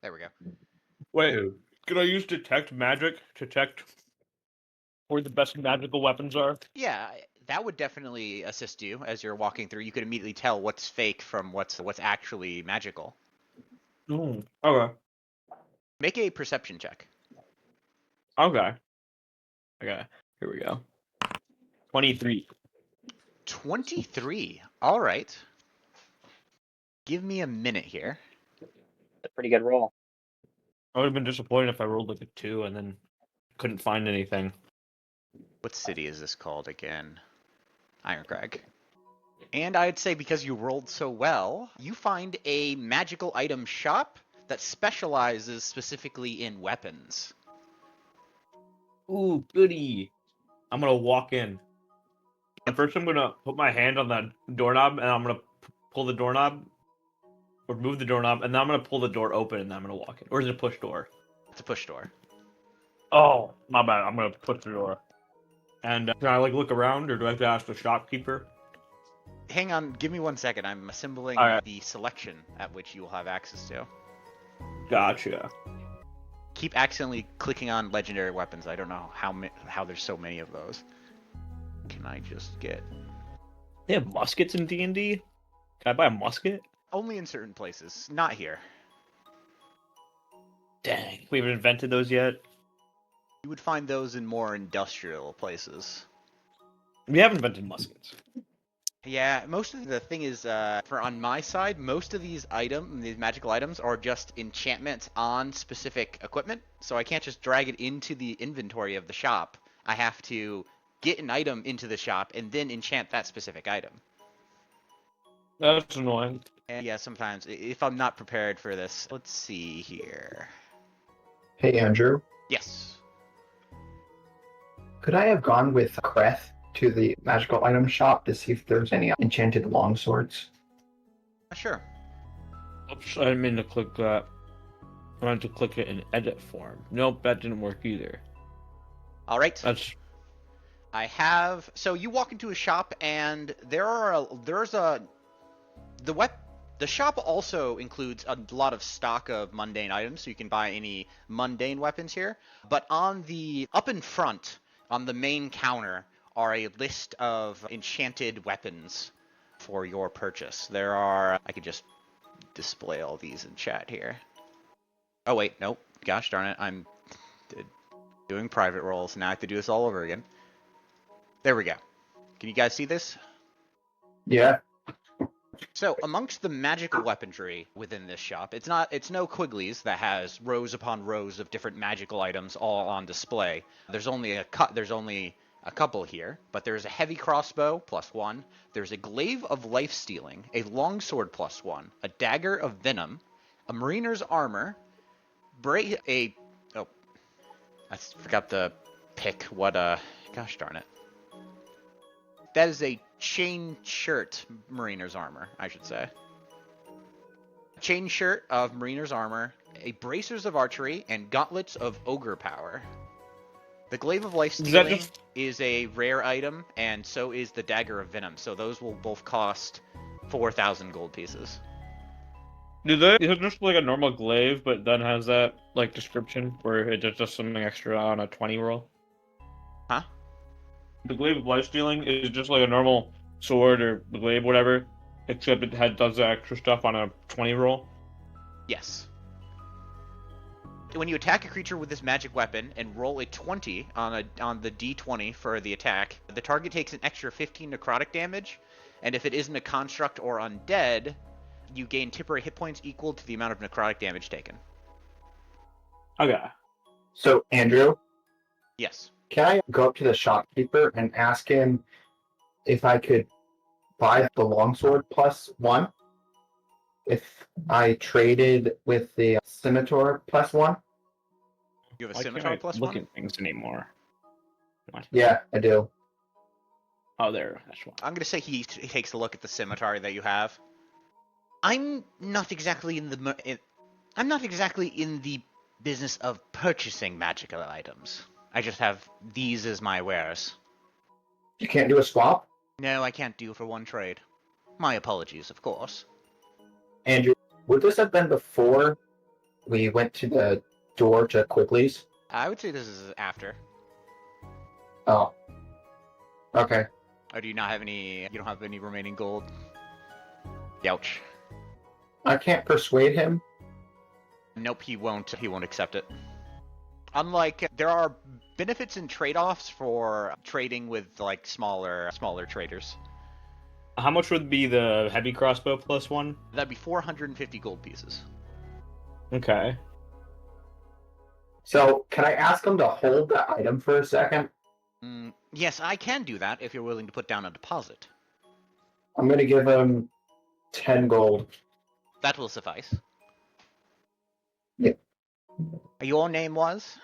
There we go. Wait, can I use detect magic to detect where the best magical weapons are? Yeah, that would definitely assist you as you're walking through. You could immediately tell what's fake from what's actually magical. Okay. Make a perception check. Okay. Okay. Here we go. 23. 23. All right. Give me a minute here. That's a pretty good roll. I would have been disappointed if I rolled like a 2 and then couldn't find anything. What city is this called again? Ironcrag. And I'd say because you rolled so well, you find a magical item shop that specializes specifically in weapons. Ooh, goody. I'm gonna walk in. And first I'm gonna put my hand on that doorknob and I'm gonna pull the doorknob or move the doorknob and then I'm gonna pull the door open and then I'm gonna walk in. Or is it a push door? It's a push door. Oh, my bad. I'm gonna push the door. And can I look around or do I have to ask the shopkeeper? Hang on, give me 1 second. I'm assembling the selection at which you will have access to. Gotcha. Keep accidentally clicking on legendary weapons. I don't know how there's so many of those. Can I just get... They have muskets in D&D? Can I buy a musket? Only in certain places. Not here. Dang. We haven't invented those yet? You would find those in more industrial places. We haven't invented muskets. Yeah, most of the thing is, for on my side, most of these magical items are just enchantments on specific equipment, so I can't just drag it into the inventory of the shop. I have to get an item into the shop and then enchant that specific item. That's annoying. And yeah, sometimes, if I'm not prepared for this, let's see here. Hey, Andrew. Yes. Could I have gone with Kreth to the magical item shop to see if there's any enchanted longswords? Sure. Oops, I didn't mean to click that. I wanted to click it in edit form. Nope, that didn't work either. All right. That's... So you walk into a shop and the shop also includes a lot of stock of mundane items, so you can buy any mundane weapons here. But up in front, on the main counter, are a list of enchanted weapons for your purchase. I could just display all these in chat here. Oh wait, nope. Gosh darn it, I'm doing private rolls. Now I have to do this all over again. There we go. Can you guys see this? Yeah. So, amongst the magical weaponry within this shop, it's no Quigley's that has rows upon rows of different magical items all on display. There's only a couple here, but there's a heavy crossbow +1, there's a glaive of life stealing, a longsword +1, a dagger of venom, a mariner's armor, I forgot to pick what gosh darn it. That is a chain shirt mariner's armor, I should say. Chain shirt of mariner's armor, a bracers of archery, and gauntlets of ogre power. The glaive of life stealing is a rare item, and so is the dagger of venom. So those will both cost 4,000 gold pieces. Is it just like a normal glaive, but then has that description where it does just something extra on a 20 roll? Huh? The glaive of life stealing is just like a normal sword or glaive, whatever, except it does the extra stuff on a 20 roll. Yes. When you attack a creature with this magic weapon and roll a 20 on the d20 for the attack, the target takes an extra 15 necrotic damage, and if it isn't a construct or undead, you gain temporary hit points equal to the amount of necrotic damage taken. Okay. So, Andrew? Yes. Can I go up to the shopkeeper and ask him if I could buy the longsword +1 if I traded with the scimitar +1? You have a scimitar +1? Look at things anymore. Yeah, I do. Oh, there. That's one. I'm going to say he takes a look at the scimitar that you have. I'm not exactly in the business of purchasing magical items. I just have these as my wares. You can't do a swap? No, I can't do for one trade. My apologies, of course. Andrew, would this have been before we went to the door to Quigley's. I would say this is after. Oh. Okay. Or do you not have any? You don't have any remaining gold? Youch. I can't persuade him. Nope, he won't. He won't accept it. Unlike, there are benefits and trade-offs for trading with like smaller traders. How much would be the heavy crossbow plus one? That'd be 450 gold pieces. Okay. So, can I ask him to hold the item for a second? Yes, I can do that if you're willing to put down a deposit. I'm going to give him 10 gold. That will suffice. Yep. Your name was?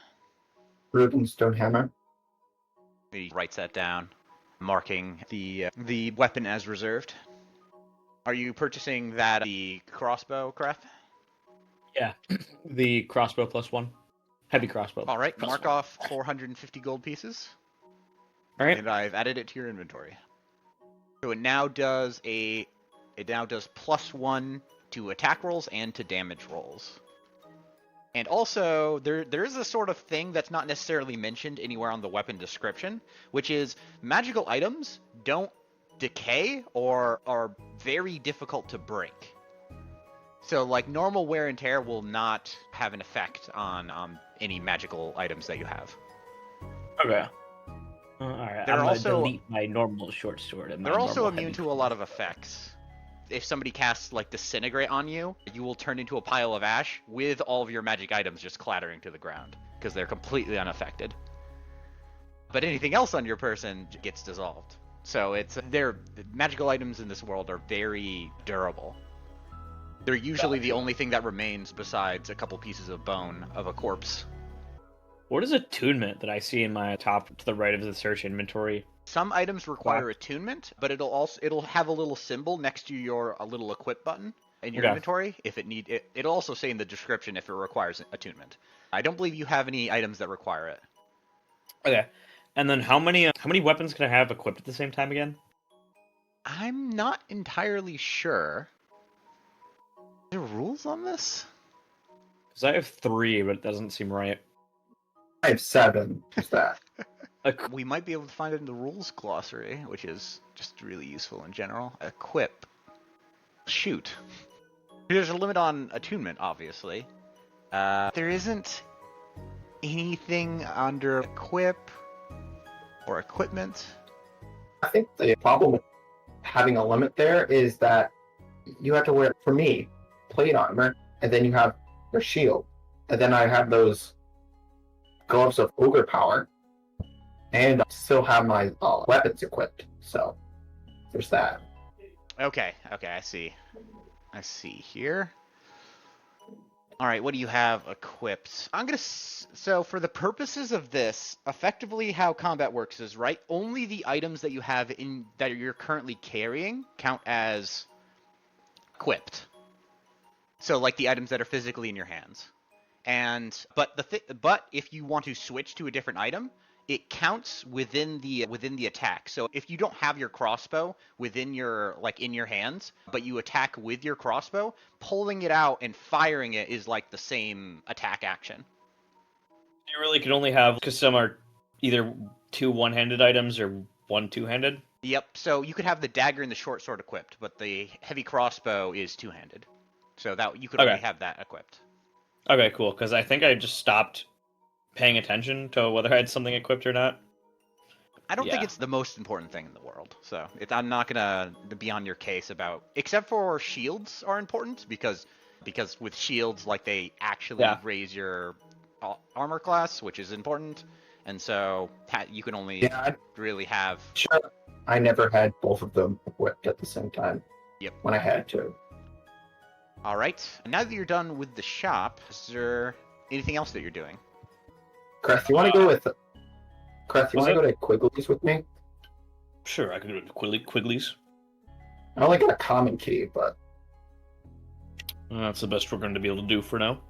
Ruben Stonehammer. He writes that down, marking the weapon as reserved. Are you purchasing the crossbow, Kreth? Yeah. The crossbow plus one. Heavy crossbow. All right, plus mark one. off 450 gold pieces. All right. And I've added it to your inventory. So it now does +1 to attack rolls and to damage rolls. And also, there is a sort of thing that's not necessarily mentioned anywhere on the weapon description, which is magical items don't decay or are very difficult to break. So, like, normal wear and tear will not have an effect on any magical items that you have. Okay. All right. They're I'm gonna also- delete my normal short sword. And my They're also normal immune heavy to a lot of effects. If somebody casts, like, Disintegrate on you, you will turn into a pile of ash with all of your magic items just clattering to the ground, because they're completely unaffected. But anything else on your person gets dissolved. So magical items in this world are very durable. They're usually the only thing that remains besides a couple pieces of bone of a corpse. What is attunement that I see in my top to the right of the search inventory? Some items require attunement, but it'll have a little symbol next to your little equip button in your inventory. If it'll also say in the description if it requires attunement. I don't believe you have any items that require it. Okay. And then how many weapons can I have equipped at the same time again? I'm not entirely sure. Are there rules on this? Because I have 3, but it doesn't seem right. I have 7. What's that? We might be able to find it in the rules glossary, which is just really useful in general. Equip. Shoot. There's a limit on attunement, obviously. There isn't anything under equip or equipment. I think the problem with having a limit there is that you have to wear, for me, plate armor, and then you have your shield. And then I have those gloves of ogre power, and I still have my weapons equipped. So there's that. Okay, I see. I see here. All right, what do you have equipped? So for the purposes of this, effectively how combat works is, right, only the items that you have that you're currently carrying count as equipped. So like the items that are physically in your hands. But if you want to switch to a different item, it counts within the attack. So if you don't have your crossbow within your in your hands, but you attack with your crossbow, pulling it out and firing it is like the same attack action. You really can only have, because some are either 2 one-handed items or 1 two-handed. Yep. So you could have the dagger and the short sword equipped, but the heavy crossbow is two-handed. So that you could only have that equipped. Okay, cool. Because I think I just stopped paying attention to whether I had something equipped or not. I don't think it's the most important thing in the world. So I'm not gonna be on your case about, except for shields are important because with shields, like, they actually raise your armor class, which is important, and so you can only really have. Sure. I never had both of them equipped at the same time. Yep. When I had to. All right. Now that you're done with the shop, is there anything else that you're doing? Kreth, you want to go with? Kreth, you want to go to Quigley's with me? Sure, I could go to Quigley's. I only got a common key, but That's the best we're going to be able to do for now.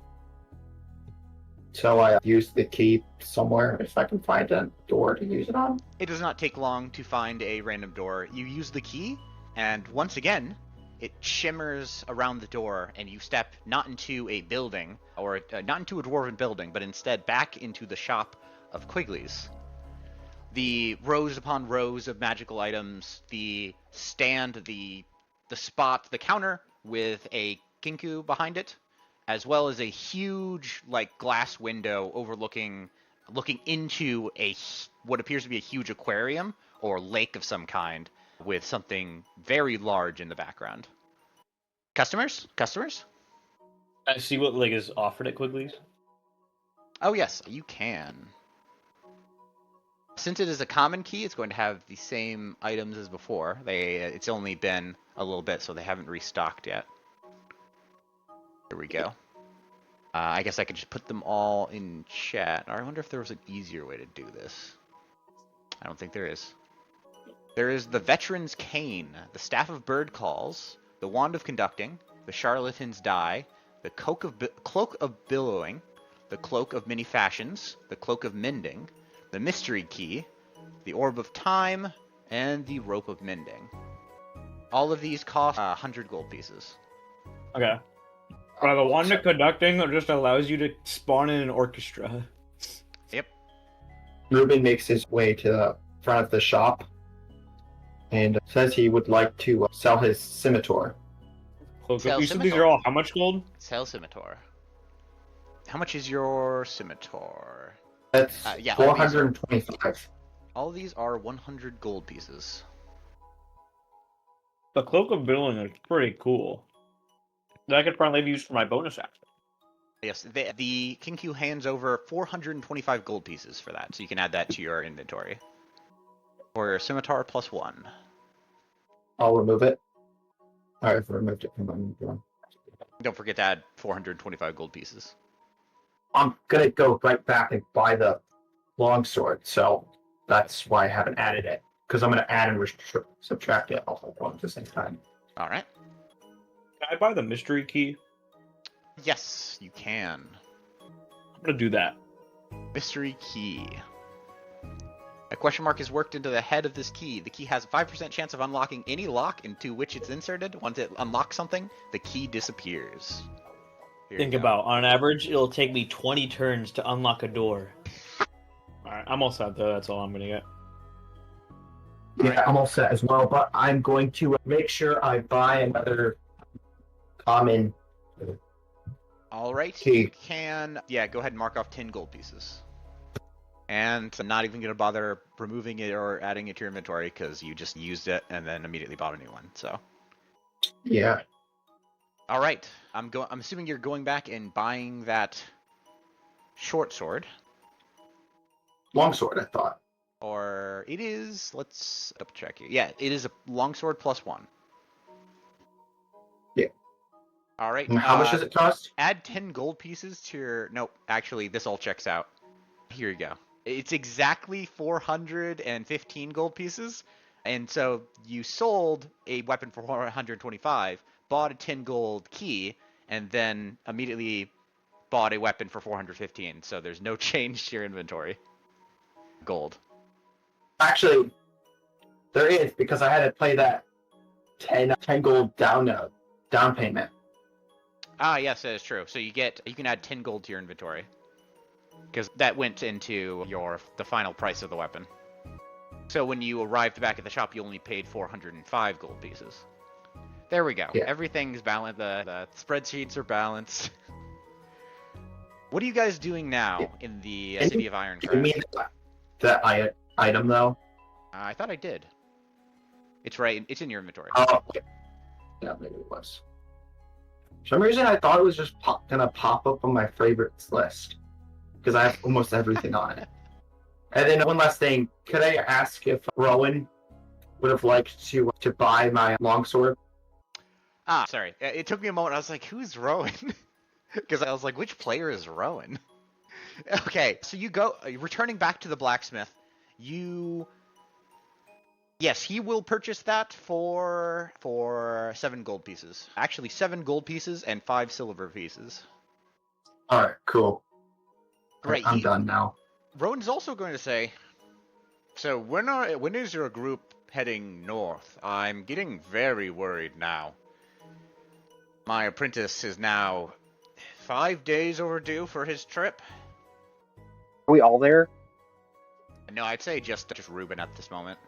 so I use the key somewhere if I can find a door to use it on. It does not take long to find a random door. You use the key, and once again, it shimmers around the door, and you step not into a building, or not into a dwarven building, but instead back into the shop of Quigley's. The rows upon rows of magical items, the stand, the spot, the counter with a kinku behind it, as well as a huge glass window looking into what appears to be a huge aquarium or lake of some kind, with something very large in the background. Customers? I see what is offered at Quigley's. Oh yes, you can. Since it is a common key, it's going to have the same items as before. It's only been a little bit, so they haven't restocked yet. Here we go. I guess I could just put them all in chat. I wonder if there was an easier way to do this. I don't think there is. There is the Veteran's Cane, the Staff of Bird Calls, the Wand of Conducting, the Charlatan's Die, the Cloak of Billowing, the Cloak of Many Fashions, the Cloak of Mending, the Mystery Key, the Orb of Time, and the Rope of Mending. All of these cost 100 gold pieces. Okay. The Wand of Conducting just allows you to spawn in an orchestra. Yep. Ruben makes his way to the front of the shop and says he would like to sell his scimitar. You said these are all how much gold? Sell scimitar. How much is your scimitar? That's yeah, 425. All these are 100 gold pieces. The Cloak of Billing is pretty cool. That I could probably use for my bonus action. Yes, the Kinku hands over 425 gold pieces for that, so you can add that to your inventory. For scimitar +1. I'll remove it. I've removed it from my inventory. Don't forget to add 425 gold pieces. I'm gonna go right back and buy the longsword, so that's why I haven't added it. Because I'm gonna add and subtract it all at the same time. All right. Can I buy the mystery key? Yes, you can. I'm gonna do that. Mystery key. A question mark is worked into the head of this key. The key has a 5% chance of unlocking any lock into which it's inserted. Once it unlocks something, the key disappears. Think about, on average, it'll take me 20 turns to unlock a door. Alright, I'm all set though, that's all I'm gonna get. Yeah, I'm all set as well, but I'm going to make sure I buy another common All right, key. you can, go ahead and mark off 10 gold pieces. And I'm not even going to bother removing it or adding it to your inventory because you just used it and then immediately bought a new one. So. Yeah. All right, I'm assuming you're going back and buying that short sword. Longsword, I thought. Or it is. Let's double check here. Yeah, it is a longsword +1. Yeah. All right. And how much does it cost? Add 10 gold pieces to your. Nope. Actually, this all checks out. Here you go. It's exactly 415 gold pieces, and so you sold a weapon for 125, bought a 10 gold key, and then immediately bought a weapon for 415. So there's no change to your inventory. Gold. Actually, there is, because I had to pay that 10 gold down payment. Ah, yes, that is true. So you can add 10 gold to your inventory. Because that went into the final price of the weapon. So when you arrived back at the shop, you only paid 405 gold pieces. There we go. Yeah. Everything's balanced. The spreadsheets are balanced. What are you guys doing now in the city of Ironcrag? You mean that item, though? I thought I did. It's right. It's in your inventory. Oh, okay. Yeah, maybe it was. For some reason, I thought it was just gonna pop up on my favorites list. Because I have almost everything on it. And then one last thing, could I ask if Rowan would have liked to buy my longsword? Ah, sorry. It took me a moment. I was like, who's Rowan? Because I was like, which player is Rowan? Okay, so you go, returning back to the blacksmith, yes, he will purchase that for 7 gold pieces. Actually, 7 gold pieces and 5 silver pieces. Alright, cool. Great. I'm done now. Rowan's also going to say, so when is your group heading north? I'm getting very worried now. My apprentice is now 5 days overdue for his trip. Are we all there? No, I'd say just Ruben at this moment.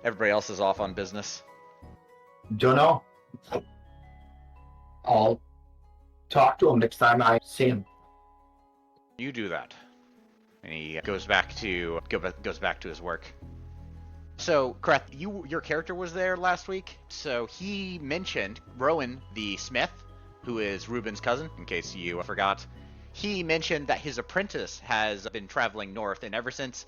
Everybody else is off on business. Don't know. I'll talk to him next time I see him. You do that. And he goes back to his work. So, Kreth, your character was there last week. So he mentioned Rowan the smith, who is Ruben's cousin, in case you forgot. He mentioned that his apprentice has been traveling north, and ever since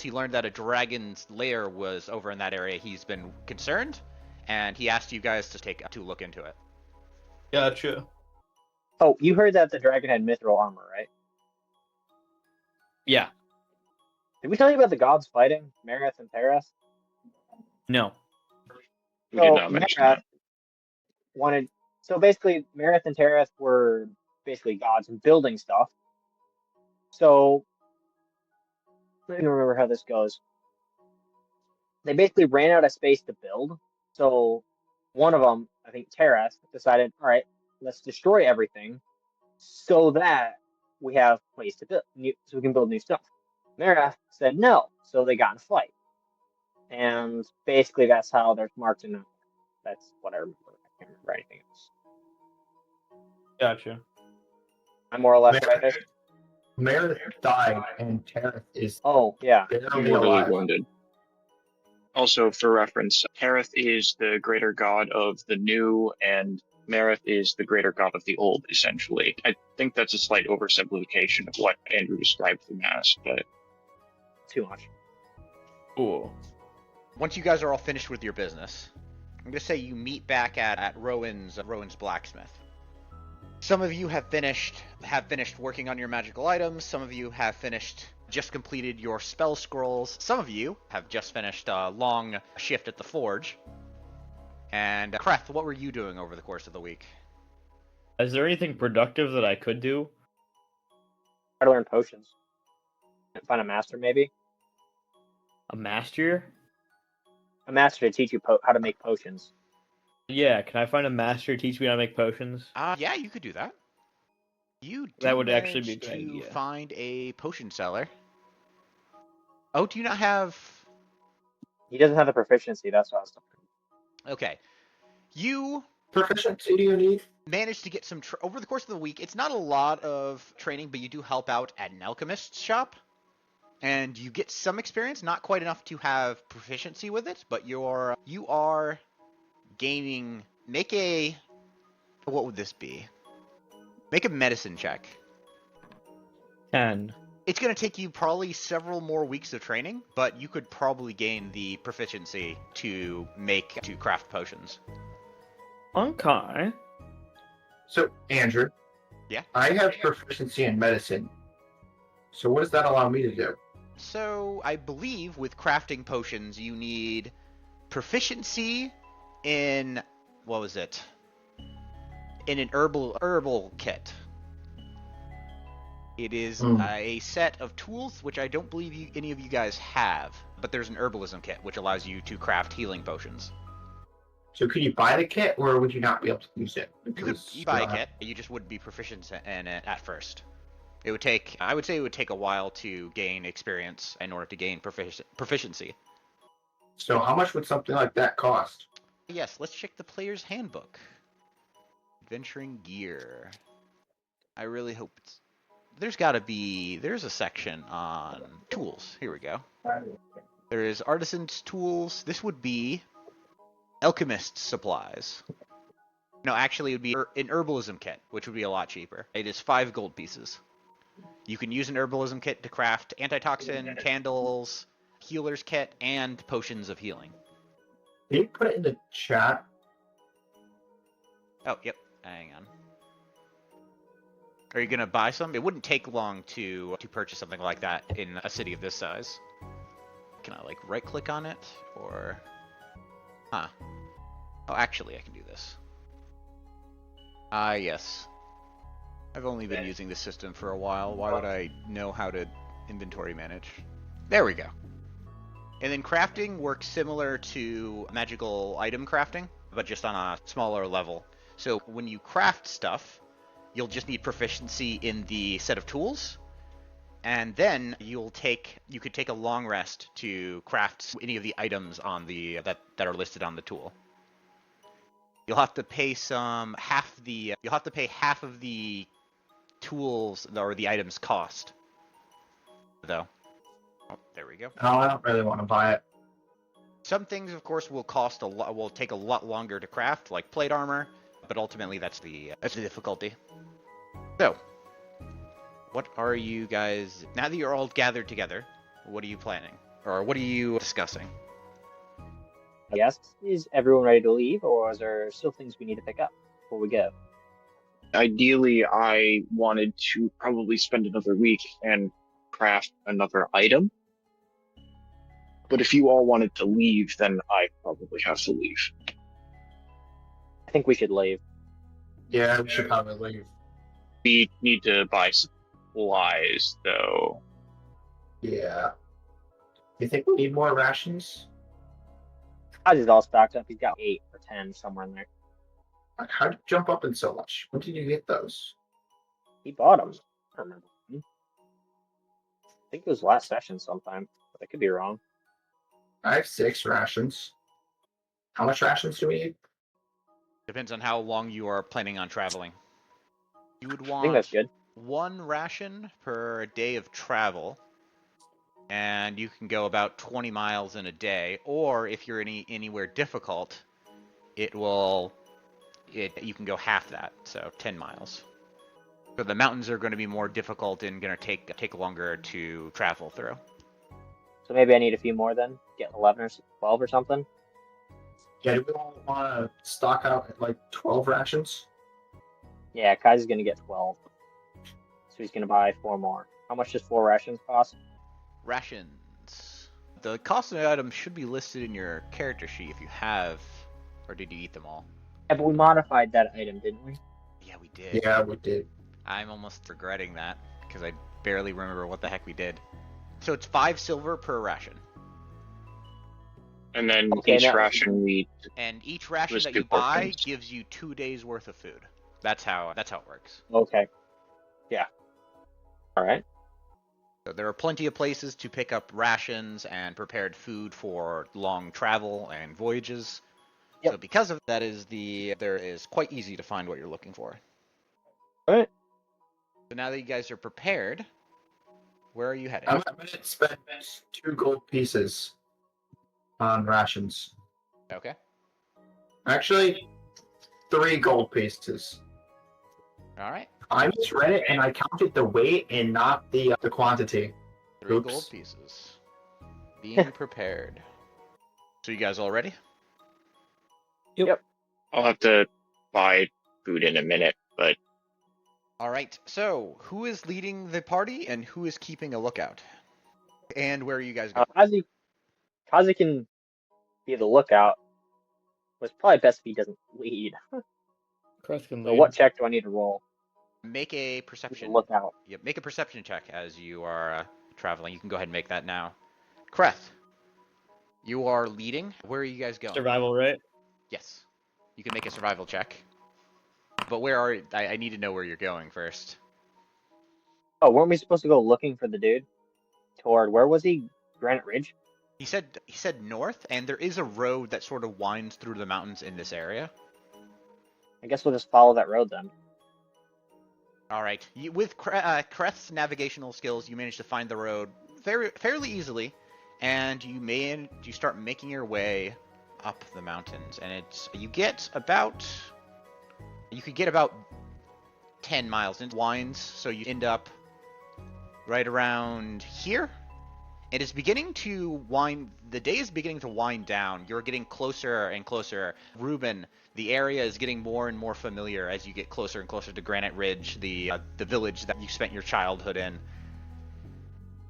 he learned that a dragon's lair was over in that area, he's been concerned, and he asked you guys to look into it. Gotcha. Oh, you heard that the dragon had mithril armor, right? Yeah. Did we tell you about the gods fighting, Mareth and Tereth? No. We did not mention that. So basically, Mareth and Tereth were basically gods and building stuff. So, let me remember how this goes. They basically ran out of space to build. So, one of them, I think Tereth, decided, all right, let's destroy everything so that we have place to build, so we can build new stuff. Mareth said no, so they got in a fight. And basically, that's how there's marked in. That's what I remember. I can't remember anything else. Gotcha. I'm more or less right there. Meredith died, and Tereth is Oh, yeah. barely Mortally alive. wounded. Also, for reference, Tereth is the greater god of the new, and Mareth is the greater god of the old, essentially. I think that's a slight oversimplification of what Andrew described them as, but Too much. Cool. Once you guys are all finished with your business, I'm gonna say you meet back at Rowan's blacksmith. Some of you have finished working on your magical items. Some of you have just completed your spell scrolls. Some of you have just finished a long shift at the forge. And Kreth, what were you doing over the course of the week? Is there anything productive that I could do? Try to learn potions. Find a master, maybe. A master? A master to teach you how to make potions. Yeah, can I find a master to teach me how to make potions? Yeah, you could do that. That would actually be a manage good to idea. find a potion seller. Oh, do you not have... He doesn't have the proficiency, that's what I was talking. Okay. You Proficiency do you need? managed to get some... over the course of the week, it's not a lot of training, but you do help out at an alchemist's shop. And you get some experience, not quite enough to have proficiency with it, but you are gaining... Make a... What would this be? Make a medicine check. 10. It's going to take you probably several more weeks of training, but you could probably gain the proficiency to craft potions. Okay. So, Andrew. Yeah? I have proficiency in medicine. So what does that allow me to do? So, I believe with crafting potions, you need proficiency in... What was it? In an herbal kit. It is a set of tools, which I don't believe any of you guys have, but there's an herbalism kit, which allows you to craft healing potions. So could you buy the kit, or would you not be able to use it? You could buy a kit, you just wouldn't be proficient in it at first. I would say it would take a while to gain experience in order to gain proficiency. So how much would something like that cost? Yes, let's check the player's handbook. Adventuring gear. I really hope there's a section on tools. Here we go. There is artisan's tools. This would be alchemist's supplies. No, actually it would be an herbalism kit, which would be a lot cheaper. It is 5 gold pieces. You can use an herbalism kit to craft antitoxin, candles, healer's kit, and potions of healing. Can you put it in the chat? Oh, yep. Hang on. Are you gonna buy some? It wouldn't take long to purchase something like that in a city of this size. Can I, like, right-click on it? Or... Huh. Oh, actually, I can do this. Yes. I've only been using this system for a while. Why would I know how to inventory manage? There we go. And then crafting works similar to magical item crafting, but just on a smaller level. So when you craft stuff, you'll just need proficiency in the set of tools, and then you could take a long rest to craft any of the items on the that are listed on the tool. You'll have to pay half of the tools or the items cost, though. Oh, there we go. Oh, I don't really want to buy it. Some things, of course, will take a lot longer to craft, like plate armor, but ultimately that's the difficulty. So, what are you guys, now that you're all gathered together, what are you planning? Or what are you discussing? I guess, is everyone ready to leave, or is there still things we need to pick up before we go? Ideally, I wanted to probably spend another week and craft another item. But if you all wanted to leave, then I probably have to leave. I think we should leave. Yeah, we should probably leave. We need to buy supplies, though. Yeah. You think we need more rations? Kazi's all stocked up. He's got 8 or 10 somewhere in there. How did you jump up in so much? When did you get those? He bought them. I don't remember. I think it was last session sometime, but I could be wrong. I have 6 rations. How much rations do we need? Depends on how long you are planning on traveling. You would I think that's want good. 1 ration per day of travel, and you can go about 20 miles in a day, or if you're anywhere difficult, you can go half that, so 10 miles. So the mountains are going to be more difficult and going to take longer to travel through. So maybe I need a few more then? Get 11 or 12 or something? Yeah, do we all want to stock out at like 12 rations? Yeah, Kai's going to get 12. So he's going to buy 4 more. How much does 4 rations cost? Rations. The cost of the item should be listed in your character sheet if you have, or did you eat them all? Yeah, but we modified that item, didn't we? Yeah, we did. Yeah, we did. I'm almost regretting that, because I barely remember what the heck we did. So it's 5 silver per ration. And then Okay, each now- ration And each ration Just that do you buy portions. gives you 2 days worth of food. That's how it works. Okay. Yeah. All right. So there are plenty of places to pick up rations and prepared food for long travel and voyages. Yep. So because of that, there is quite easy to find what you're looking for. All right. So now that you guys are prepared, where are you heading? I'm going to spend 2 gold pieces on rations. Okay. Actually, 3 gold pieces. All right. I misread it and I counted the weight and not the quantity. 3 Oops. gold pieces. Being prepared. So you guys all ready? I'll have to buy food in a minute, but All right. So who is leading the party and who is keeping a lookout? And where are you guys going? Kazi can be the lookout. But it's probably best if he doesn't lead. Kreth can So lead. what check do I need to roll? Make a He's the perception. lookout. Yep, make a perception check as you are traveling. You can go ahead and make that now. Kreth, you are leading. Where are you guys going? Survival, right? Yes. You can make a survival check. But I need to know where you're going first. Oh, weren't we supposed to go looking for the dude? Toward, where was he? Granite Ridge? He said north, and there is a road that sort of winds through the mountains in this area. I guess we'll just follow that road then. All right. With Kreth's navigational skills, you manage to find the road fairly easily, and you start making your way up the mountains, and you could get about 10 miles into winds, so you end up right around here. It is beginning to wind. The day is beginning to wind down. You're getting closer and closer. Ruben, the area is getting more and more familiar as you get closer and closer to Granite Ridge, the village that you spent your childhood in.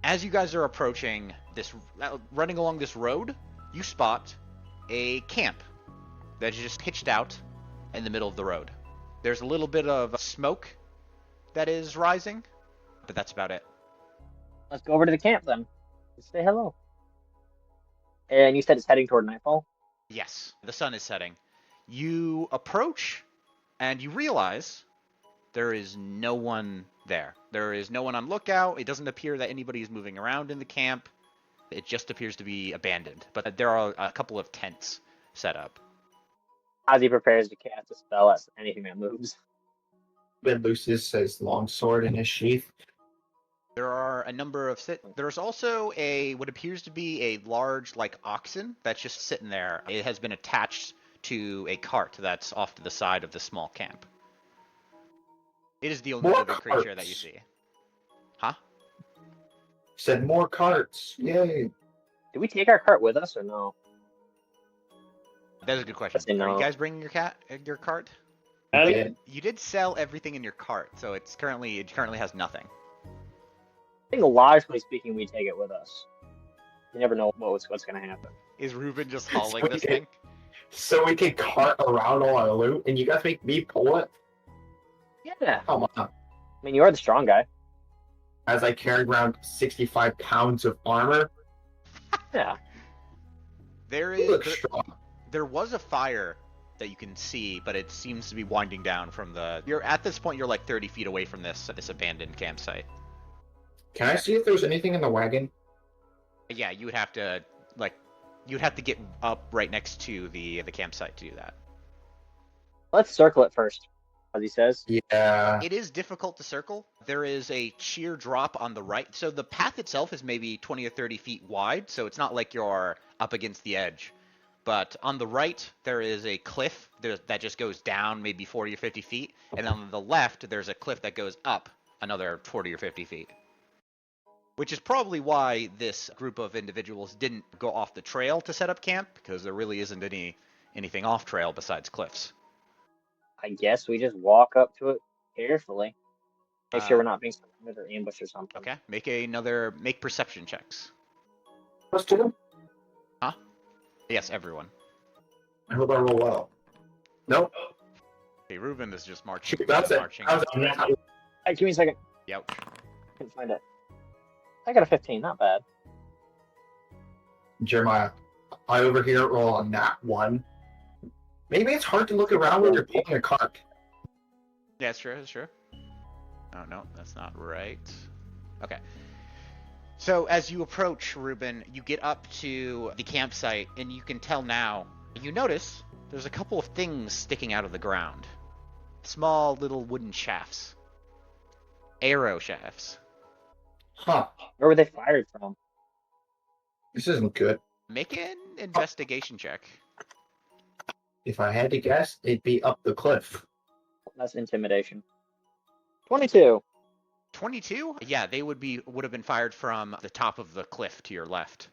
As you guys are approaching running along this road, you spot a camp that is just pitched out in the middle of the road. There's a little bit of smoke that is rising, but that's about it. Let's go over to the camp then. Let's say hello. And you said it's heading toward nightfall? Yes, the sun is setting. You approach and you realize there is no one there. There is no one on lookout. It doesn't appear that anybody is moving around in the camp. It just appears to be abandoned. But there are a couple of tents set up. As he prepares to cast a spell at anything that moves. Ben looses his longsword in his sheath. There are a number of There's also what appears to be a large, like, oxen that's just sitting there. It has been attached to a cart that's off to the side of the small camp. It is the only living creature that you see. Huh? Said more carts. Yay. Did we take our cart with us or no? That is a good question. No. Are you guys bringing your cart? You did sell everything in your cart, so it currently has nothing. I think logically speaking, we take it with us. You never know what's going to happen. Is Ruben just hauling this thing? So we can cart around all our loot, and you guys make me pull it? Yeah. Come on. I mean, you are the strong guy. As I carried around 65 pounds of armor. Yeah. There was a fire that you can see, but it seems to be winding down from at this point, you're like 30 feet away from this abandoned campsite. Can I see if there's anything in the wagon? Yeah, you would have to get up right next to the campsite to do that. Let's circle it first, as he says. Yeah. It is difficult to circle. There is a sheer drop on the right. So the path itself is maybe 20 or 30 feet wide, so it's not like you're up against the edge. But on the right, there is a cliff that just goes down maybe 40 or 50 feet. And on the left, there's a cliff that goes up another 40 or 50 feet. Which is probably why this group of individuals didn't go off the trail to set up camp, because there really isn't anything off trail besides cliffs. I guess we just walk up to it carefully. Make sure we're not being surrounded or ambushed or something. Okay, make perception checks. Let's do them. Huh? Yes, everyone. I hope I roll well. Nope. Okay, Ruben is just marching. That's it. Hey, give me a second. Yep. Couldn't find it. I got a 15, not bad. Jeremiah, I over here roll on that one. Maybe it's hard to look around when you're pulling a cart. Yeah, that's true. Oh, no, that's not right. Okay. So as you approach, Ruben, you get up to the campsite, and you can tell now, you notice there's a couple of things sticking out of the ground. Small little wooden shafts. Arrow shafts. Huh. Where were they fired from? This isn't good. Make an investigation check. If I had to guess, it'd be up the cliff. That's intimidation. 22. 22? Yeah, they would have been fired from the top of the cliff to your left.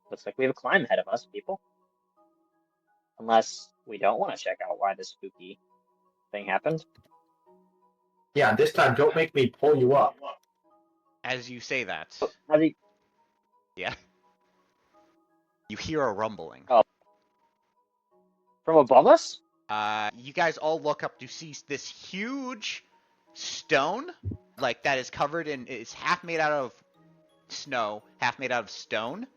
Looks like we have a climb ahead of us, people. Unless we don't want to check out why this spooky thing happened. Yeah, this time don't make me pull you up. As you say that, yeah, you hear a rumbling. Oh. From above us? You guys all look up to see this huge stone, like that is covered in, it's half made out of snow, half made out of stone,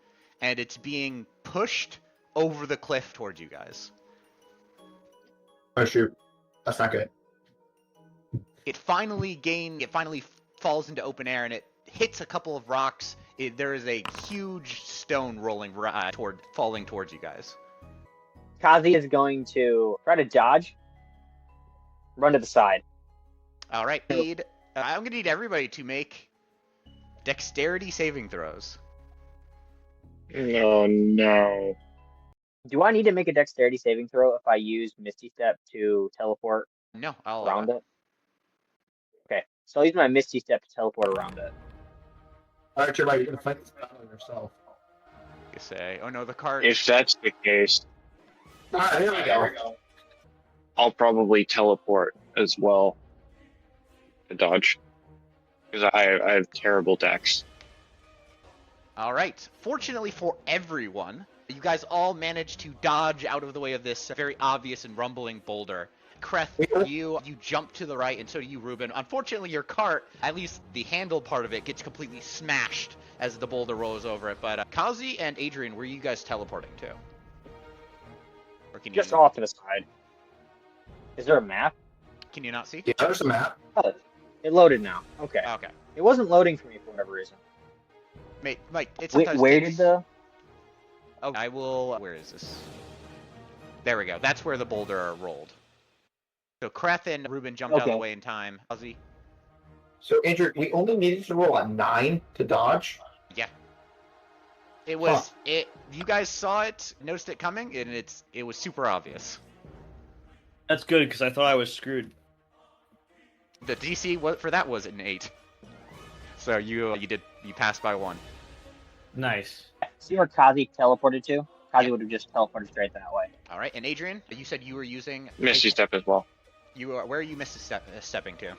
and it's being pushed over the cliff towards you guys. Oh shoot, that's not good. It finally falls into open air, and it hits a couple of rocks. There is a huge stone falling towards you guys. Kazi is going to try to dodge, run to the side. All right, I'm going to need everybody to make dexterity saving throws. Oh no. Do I need to make a dexterity saving throw if I use Misty Step to teleport No, around it? Okay, so I'll use my Misty Step to teleport around it. Alright, you're right, you're gonna fight this battle yourself. You say, oh no, the cart. If that's the case, Alright, here we go. I'll probably teleport as well to dodge. Because I have terrible dex. All right. Fortunately for everyone, you guys all managed to dodge out of the way of this very obvious and rumbling boulder. Kreth, you jump to the right, and so do you, Ruben. Unfortunately, your cart, at least the handle part of it, gets completely smashed as the boulder rolls over it. But Kazi and Adrien, where are you guys teleporting to? Or can Just you... off to the side. Is there a map? Can you not see? Yeah, there's a map. Oh, it loaded now. Okay. Okay. It wasn't loading for me for whatever reason. Mate, it Wait, sometimes where takes... did the... Oh, I will... Where is this? There we go. That's where the boulder rolled. So Kreth and Ruben jumped out of the way in time. Ozzy? So, Andrew, we only needed to roll a 9 to dodge. Yeah. It was... You guys saw it, noticed it coming, and it was super obvious. That's good, because I thought I was screwed. The DC for that was an 8. So you passed by 1. Nice. See where Kazi teleported to? Kazi would have just teleported straight that way. All right, and Adrien, you said you were using Misty Step as well. Where are you stepping to?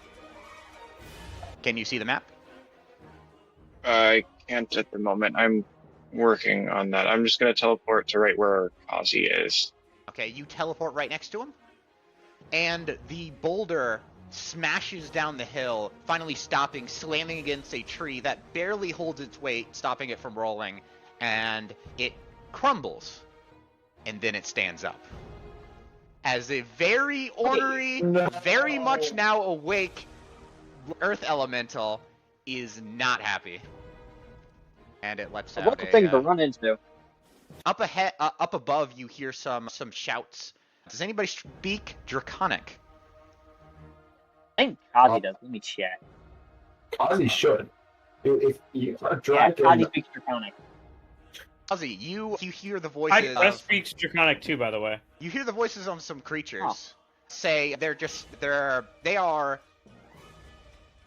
Can you see the map? I can't at the moment. I'm working on that. I'm just going to teleport to right where Kazi is. Okay, you teleport right next to him, and the boulder smashes down the hill, finally stopping, slamming against a tree that barely holds its weight, stopping it from rolling, and it crumbles, and then it stands up. As a very ornery, very much now awake Earth Elemental is not happy. And it lets out What thing to run into? Up ahead, up above, you hear some shouts. Does anybody speak Draconic? I think Kazi does. Let me check. Kazi should. If you are Yeah, dragon, Kazi speaks Draconic. Ozzy, you hear the I voices. speaks Draconic too, by the way. You hear the voices of some creatures. Say they are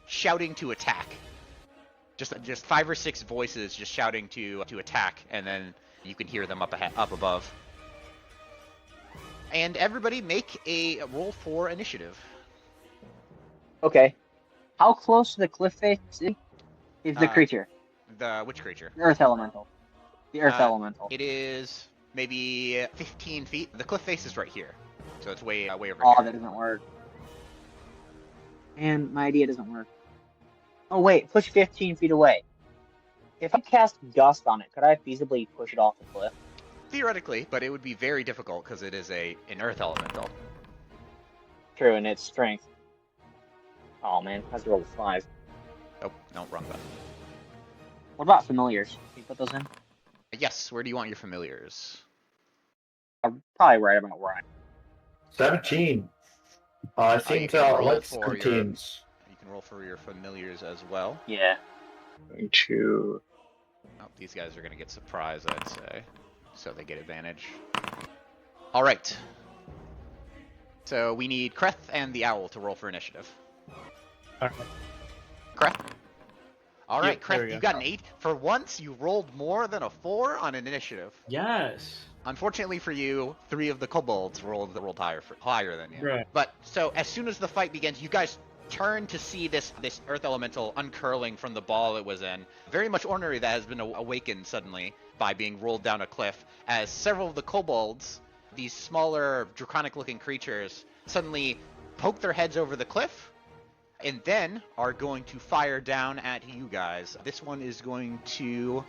shouting to attack. Just 5 or 6 voices just shouting to attack, and then you can hear them up above. And everybody make a roll for initiative. Okay. How close to the cliff face is the creature? Which creature? The Earth Elemental. The Earth Elemental. It is maybe 15 feet. The cliff face is right here, so it's way over here. Oh, that doesn't work. And my idea doesn't work. Oh wait, push 15 feet away. If I cast Gust on it, could I feasibly push it off the cliff? Theoretically, but it would be very difficult because it is an Earth Elemental. True, and its strength. Oh man, I have to roll a 5. Oh, no, wrong button. What about familiars? Can you put those in? Yes, where do you want your familiars? I'm probably right about where I am. 17. I you seem can to roll like for teams. You can roll for your familiars as well. Yeah. Going to... Oh, these guys are going to get surprised, I'd say. So they get advantage. Alright. So we need Kreth and the Owl to roll for initiative. Okay. Kreth? Alright, Yep, there Kreth, we you go. got an 8. For once, you rolled more than a 4 on an initiative. Yes. Unfortunately for you, 3 of the kobolds rolled higher than you. Right. But so as soon as the fight begins, you guys turn to see this Earth Elemental uncurling from the ball it was in. Very much ornery that has been awakened suddenly by being rolled down a cliff. As several of the kobolds, these smaller draconic-looking creatures, suddenly poke their heads over the cliff, and then are going to fire down at you guys. This one is going to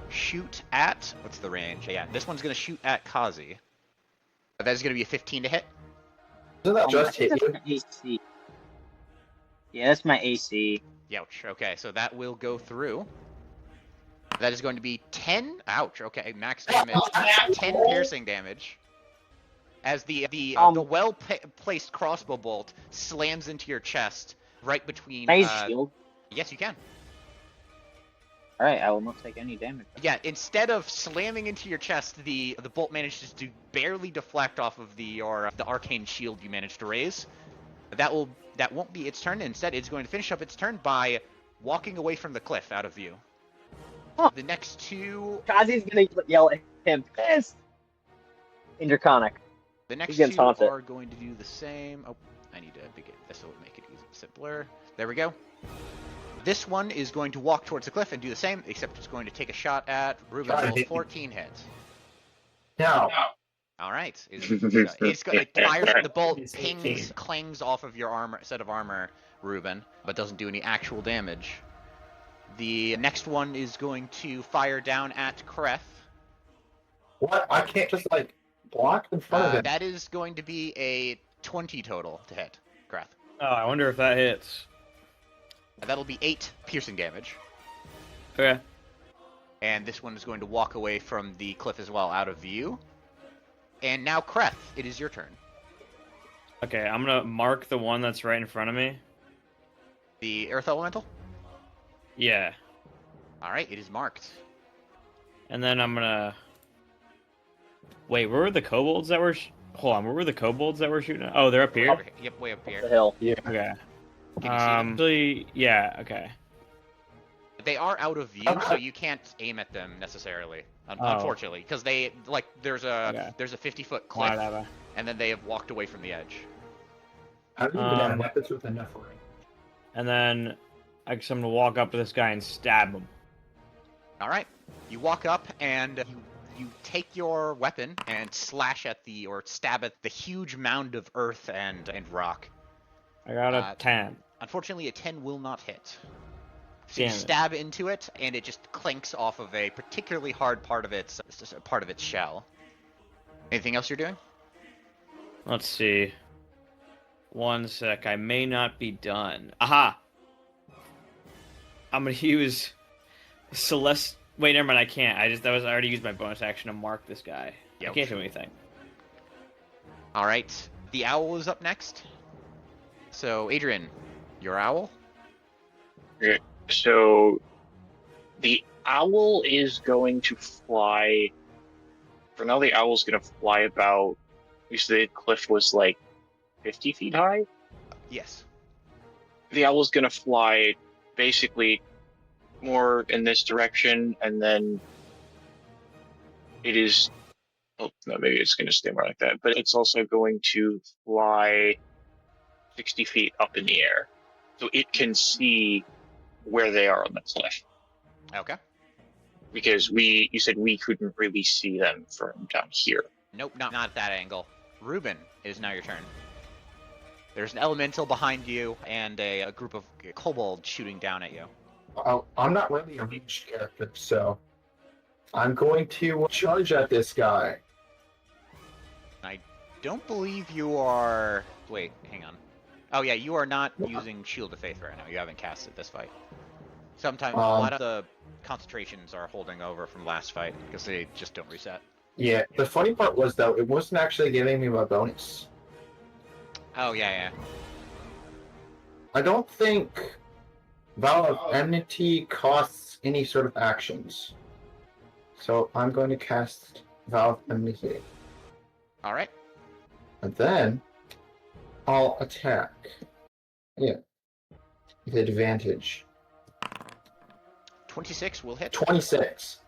shoot at... What's the range? Yeah, this one's going to shoot at Kazi. That is going to be a 15 to hit. Doesn't that Oh, just hit that's you? my AC. Yeah, that's my AC. Ouch. Okay, so that will go through. That is going to be 10. Ouch. Okay, max damage. 10 piercing damage. As the well-placed crossbow bolt slams into your chest right between... Can I use shield? Yes, you can. Alright, I will not take any damage. Yeah, instead of slamming into your chest, the bolt manages to barely deflect off of the arcane shield you managed to raise. That won't be its turn. Instead, it's going to finish up its turn by walking away from the cliff out of view. Huh. The next 2... Kazi's gonna yell at him. Piss! In Draconic. The next He's getting 2 taunted. are going to do the same. Oh, I need to begin. This will make it simpler. There we go. This one is going to walk towards the cliff and do the same, except it's going to take a shot at Ruben. Try to Roll hit me. 14 hits. No. All right. It fires. The bolt It's pings, 18. clangs off of your set of armor, Ruben, but doesn't do any actual damage. The next one is going to fire down at Kreth. What? I can't just, block in front of him. That is going to be a 20 total to hit, Kreth. Oh, I wonder if that hits. That'll be 8 piercing damage. Okay. And this one is going to walk away from the cliff as well, out of view. And now, Kreth, it is your turn. Okay, I'm gonna mark the one that's right in front of me. The Earth Elemental? Yeah. Alright, it is marked. And then I'm gonna... Wait, where were the kobolds that were... Hold on, where were the kobolds that were shooting at? Oh, they're up here? Yep, way up The here. hill. Yeah. Okay. Can you see them? Actually, yeah, okay. They are out of view, so you can't aim at them necessarily, unfortunately, because they there's a 50-foot cliff, Whatever. and then they have walked away from the edge. I don't even have weapons with enough range. And then I guess I'm gonna walk up to this guy and stab him. All right, you walk up and you take your weapon and slash at or stab at the huge mound of earth and rock. I got a 10. Unfortunately, a 10 will not hit. So you Damn it. stab into it, and it just clinks off of a particularly hard part of its shell. Anything else you're doing? Let's see. One sec, I may not be done. Aha! I'm gonna use Celeste. Wait, never mind. I can't. I already used my bonus action to mark this guy. Yeah, I can't do anything. All right, the owl is up next. So, Adrien, your owl? Okay, so the owl is going to fly. For now, the owl's going to fly about. You said the cliff was like 50 feet high? Yes. The owl's going to fly basically more in this direction, and then it is. Oh, no, maybe it's going to stay more like that. But it's also going to fly 60 feet up in the air. So it can see where they are on the cliff. Okay. Because you said we couldn't really see them from down here. Nope, not at that angle. Ruben, it is now your turn. There's an elemental behind you and a group of kobolds shooting down at you. I'm not really a ranged character, so I'm going to charge at this guy. I don't believe you are... Wait, hang on. Oh yeah, you are not using Shield of Faith right now. You haven't cast it this fight. Sometimes a lot of the concentrations are holding over from last fight because they just don't reset. Yeah, the funny part was, though, it wasn't actually giving me my bonus. Oh yeah. I don't think Vow of Enmity costs any sort of actions. So I'm going to cast Vow of Enmity. All right. And then I'll attack. Yeah. With advantage. 26 will hit. 26.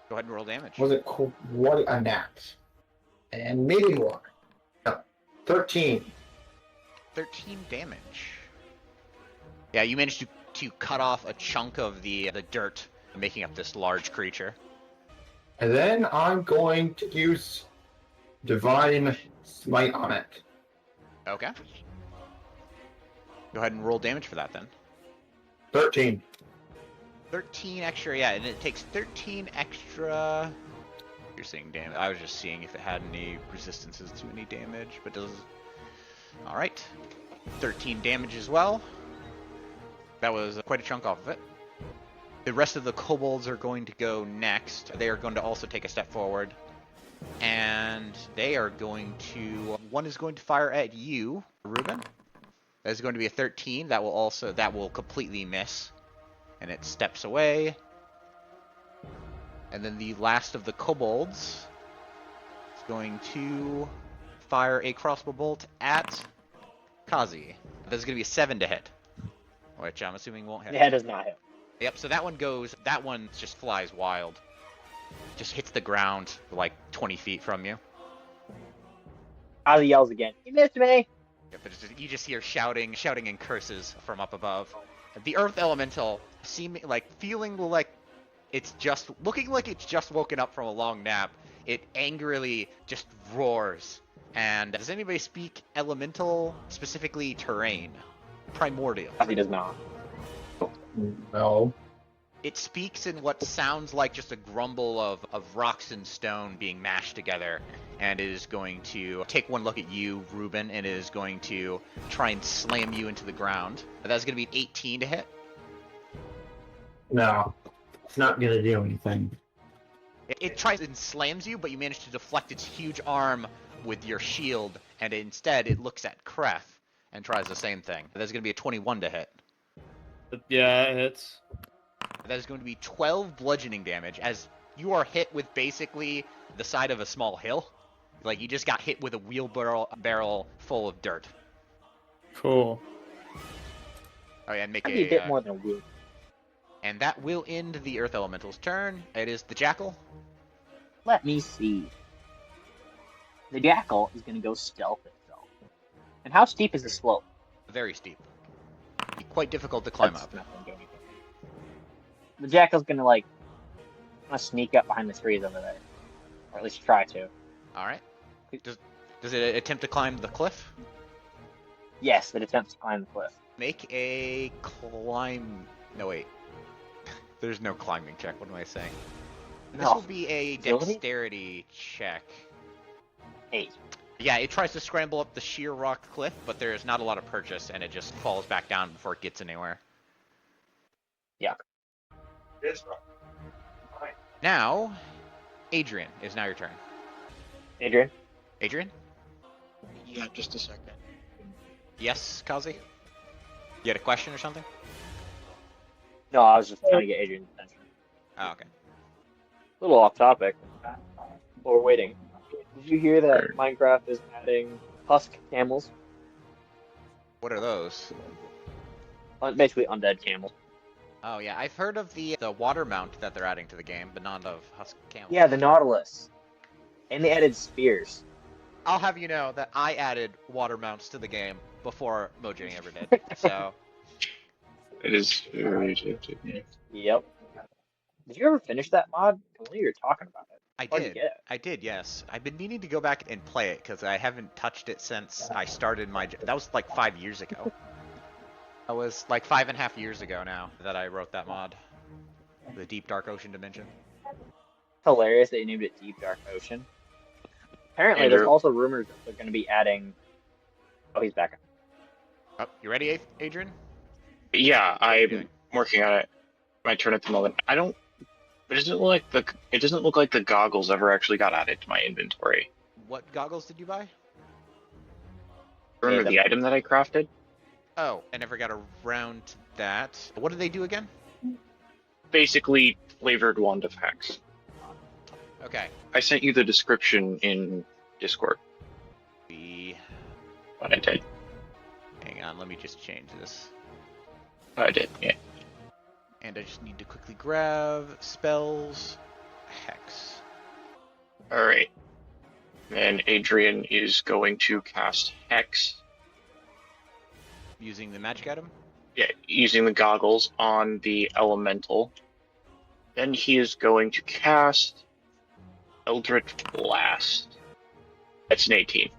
Go ahead and roll damage. Was it cool? What a nat. And maybe more. No, 13. 13 damage. Yeah, you managed to cut off a chunk of the dirt, making up this large creature. And then I'm going to use Divine Smite on it. Okay. Go ahead and roll damage for that then. 13. 13 extra, yeah, and it takes 13 extra. You're seeing damage. I was just seeing if it had any resistances to any damage, but does. All right, 13 damage as well. That was quite a chunk off of it. The rest of the kobolds are going to go next. They are going to also take a step forward, and they are going to. One is going to fire at you, Ruben. That is going to be a 13. That will completely miss. And it steps away. And then the last of the kobolds is going to fire a crossbow bolt at Kazi. That's going to be a 7 to hit, which I'm assuming won't hit. The head does not hit. Yep, so that one just flies wild. Just hits the ground like 20 feet from you. Ozzy yells again. You missed me! Yep, but you just hear shouting and curses from up above. The Earth Elemental, feeling like looking like it's just woken up from a long nap, it angrily just roars. And does anybody speak Elemental, specifically terrain? Primordial. Ozzy does not. No. It speaks in what sounds like just a grumble of rocks and stone being mashed together, and it is going to take one look at you, Ruben, and it is going to try and slam you into the ground. That's going to be an 18 to hit. No, it's not gonna do anything. It tries and slams you, but you manage to deflect its huge arm with your shield, and instead it looks at Kreth and tries the same thing. That's going to be a 21 to hit. Yeah, it hits. That is going to be 12 bludgeoning damage, as you are hit with basically the side of a small hill. Like, you just got hit with a wheelbarrow barrel full of dirt. Cool. Oh yeah, and make That'd be a bit more than a wheel. And that will end the Earth Elemental's turn. It is the Jackal. Let me see. The Jackal is going to go stealth itself. And how steep is the slope? Very steep. Be quite difficult to climb That's up. not gonna do anything. The Jackal's going to, like, sneak up behind the trees over there. Or at least try to. Alright. Does it attempt to climb the cliff? Yes, it attempts to climb the cliff. Make a climb... No, wait. There's no climbing check. What am I saying? This No. will be a Agility? dexterity check. 8. Yeah, it tries to scramble up the sheer rock cliff, but there is not a lot of purchase, and it just falls back down before it gets anywhere. Yeah. Now, Adrien, is now your turn. Adrian? Adrien? Yeah, just a second. Yes, Kazi? You had a question or something? No, I was just trying to get Adrian's attention. Oh, okay. A little off topic. While we're waiting. Did you hear that Minecraft is adding husk camels? What are those? Basically undead camels. Oh, yeah, I've heard of the water mount that they're adding to the game, but not of Husk Camel. Yeah, the Nautilus. And they added spears. I'll have you know that I added water mounts to the game before Mojang ever did, so... It is very addictive, yeah. Yep. Did you ever finish that mod? I know you were talking about it. I How'd you did. get it? I did, yes. I've been meaning to go back and play it, because I haven't touched it since I started my... That was like 5 years ago. That was like 5.5 years ago now that I wrote that mod. The Deep Dark Ocean Dimension. Hilarious that you named it Deep Dark Ocean. Apparently, Andrew. there's also rumors that they're going to be adding... Oh, he's back. Oh, you ready, Adrian? Yeah, What are you I'm doing? working on it. My turn at the moment. I don't. It doesn't look like the goggles ever actually got added to my inventory. What goggles did you buy? Remember the item that I crafted? Oh, I never got around to that. What did they do again? Basically, flavored wand of hex. Okay. I sent you the description in Discord. But I did. Hang on, let me just change this. I did, yeah. And I just need to quickly grab spells, hex. Alright. Then Adrien is going to cast Hex. Using the magic item? Yeah, using the goggles on the elemental. Then he is going to cast Eldritch Blast. That's an 18.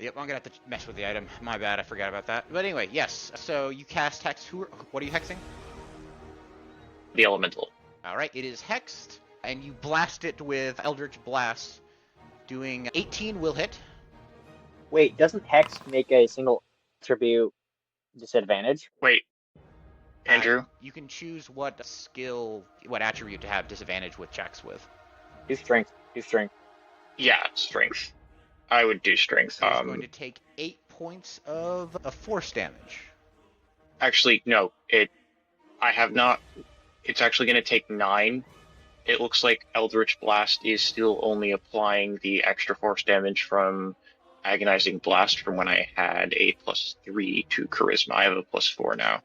Yep, I'm gonna have to mess with the item. My bad, I forgot about that. But anyway, yes. So you cast hex. What are you hexing? The elemental. All right, it is hexed, and you blast it with Eldritch Blast, doing 18 will hit. Wait, doesn't Hex make a single attribute disadvantage? Wait. Andrew? You can choose what attribute to have disadvantage with checks with. Do strength. Do strength. Yeah, strength. I would do strength. So it's going to take 8 points of force damage. Actually, no. I have not. It's actually going to take 9. It looks like Eldritch Blast is still only applying the extra force damage from Agonizing Blast from when I had a +3 to Charisma. I have a +4 now.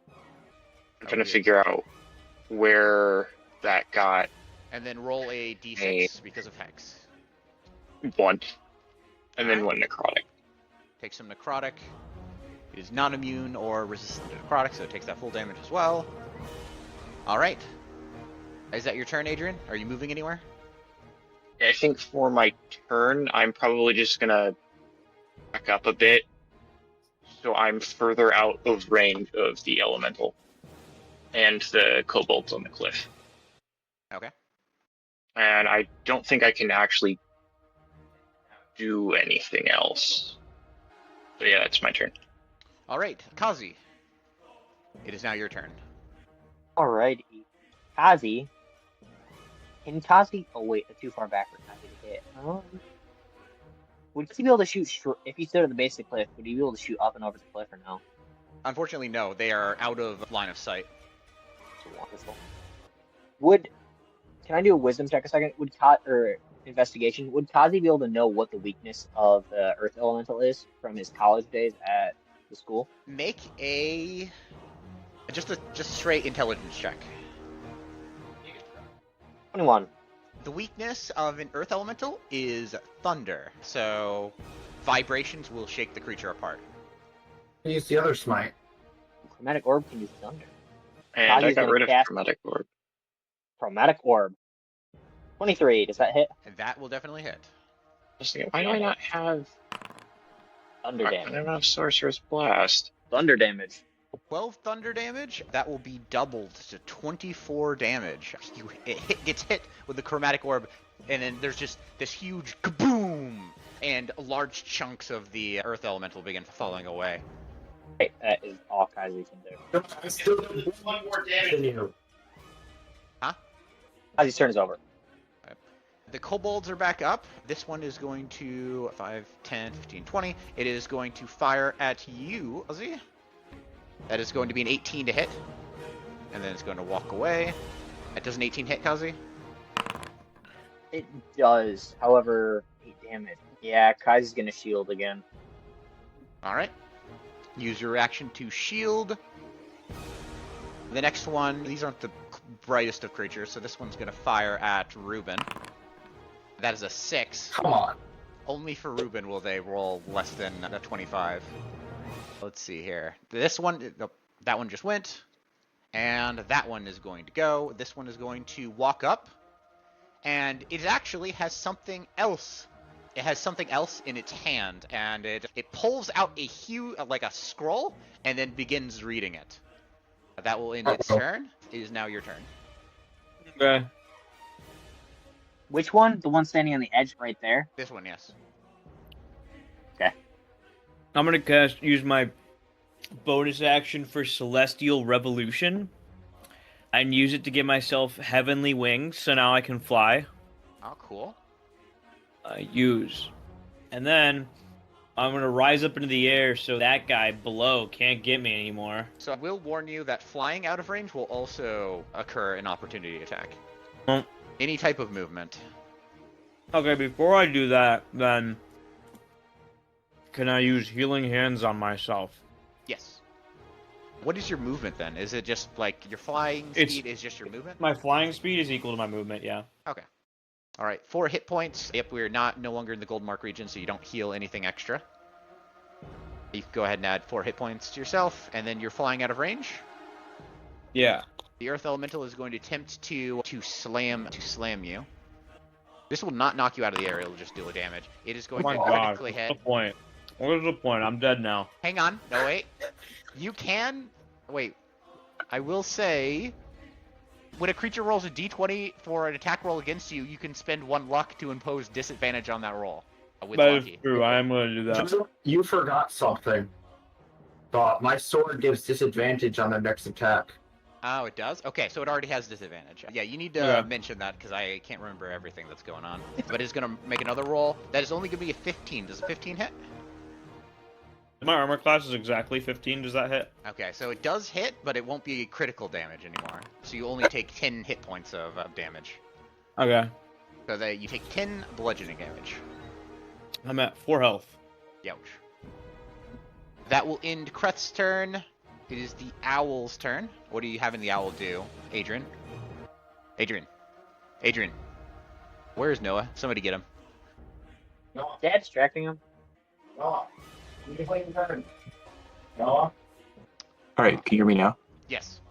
I'm trying to figure out where that got And then roll a d6 because of hex. 1. And then Alright. 1 necrotic. Take some necrotic. It is non-immune or resistant to necrotic, so it takes that full damage as well. Alright. Is that your turn, Adrien? Are you moving anywhere? I think for my turn, I'm probably just gonna back up a bit, so I'm further out of range of the elemental. and the kobolds on the cliff. Okay. And I don't think I can actually do anything else. So yeah, it's my turn. All right, Kazi. It is now your turn. Alrighty. Kazi. Can Kazi... Oh, wait. Too far back for Kazi to hit. Would he be able to shoot... If he stood at the base of the cliff, would he be able to shoot up and over the cliff or no? Unfortunately, no. They are out of line of sight. Wonderful. Can I do a wisdom check a second? Or investigation? Would Kazi be able to know what the weakness of the earth elemental is from his college days at the school? Make a just straight intelligence check. 21. The weakness of an earth elemental is thunder, so vibrations will shake the creature apart. Use the other smite. Chromatic orb can use thunder. And I Kazi's got gonna rid of cast- Chromatic Orb. Chromatic orb. 23. Does that hit? And that will definitely hit. Just thinking, why do I not have? Thunder I damage. don't have Sorcerer's Blast. Thunder damage. 12 thunder damage, that will be doubled to 24 damage. It gets hit with the chromatic orb, and then there's just this huge kaboom, and large chunks of the earth elemental begin falling away. Right, that is all Kazi can do. I still do one more damage than you. Kazi's turn is over. The kobolds are back up. This one is going to 5, 10, 15, 20. It is going to fire at you, Ozzy. That is going to be an 18 to hit. And then it's going to walk away. That does an 18 hit, Kazi? It does. However, 8 damage. Yeah, Kazi's gonna shield again. Alright. Use your action to shield. The next one, these aren't the brightest of creatures, so this one's going to fire at Ruben. That is a 6. Come on. Only for Ruben will they roll less than a 25. Let's see here. This one, nope, that one just went. And that one is going to go. This one is going to walk up. And it actually has something else. It has something else in its hand. And it pulls out a like a scroll, and then begins reading it. That will end its turn. It is now your turn. Okay. Which one? The one standing on the edge right there? This one, yes. I'm gonna use my bonus action for Celestial Revolution and use it to give myself heavenly wings, so now I can fly. Oh, cool. Use. And then I'm gonna rise up into the air so that guy below can't get me anymore. So I will warn you that flying out of range will also occur an opportunity attack. Well, Any type of movement. okay, before I do that, then can I use Healing Hands on myself? Yes. What is your movement then? Is it just like your flying speed is just your movement? My flying speed is equal to my movement, yeah. Okay. All right, 4 hit points. Yep, we're no longer in the gold mark region, so you don't heal anything extra. You can go ahead and add 4 hit points to yourself, and then you're flying out of range. Yeah. The Earth Elemental is going to attempt to slam you. This will not knock you out of the air; it'll just deal a damage. It is going Oh my to god, critically what's hit. the point? What is the point? I'm dead now. Hang on, no wait. You can wait. I will say, when a creature rolls a d20 for an attack roll against you, you can spend 1 luck to impose disadvantage on that roll. With That is lucky. true, I am gonna do that. You forgot something. Thought my sword gives disadvantage on their next attack. Oh, it does? Okay, so it already has disadvantage. Yeah, you need to Yeah. mention that because I can't remember everything that's going on. But it's going to make another roll. That is only going to be a 15. Does a 15 hit? My armor class is exactly 15. Does that hit? Okay, so it does hit, but it won't be critical damage anymore. So you only take 10 hit points of damage. Okay. So that you take 10 bludgeoning damage. I'm at 4 health. Youch. That will end Kreth's turn. It is the owl's turn. What are you having the owl do, Adrien? Adrien. Where is Noah? Somebody get him. Dad distracting him. Noah, you play your turn. Noah? All right, can you hear me now? Yes.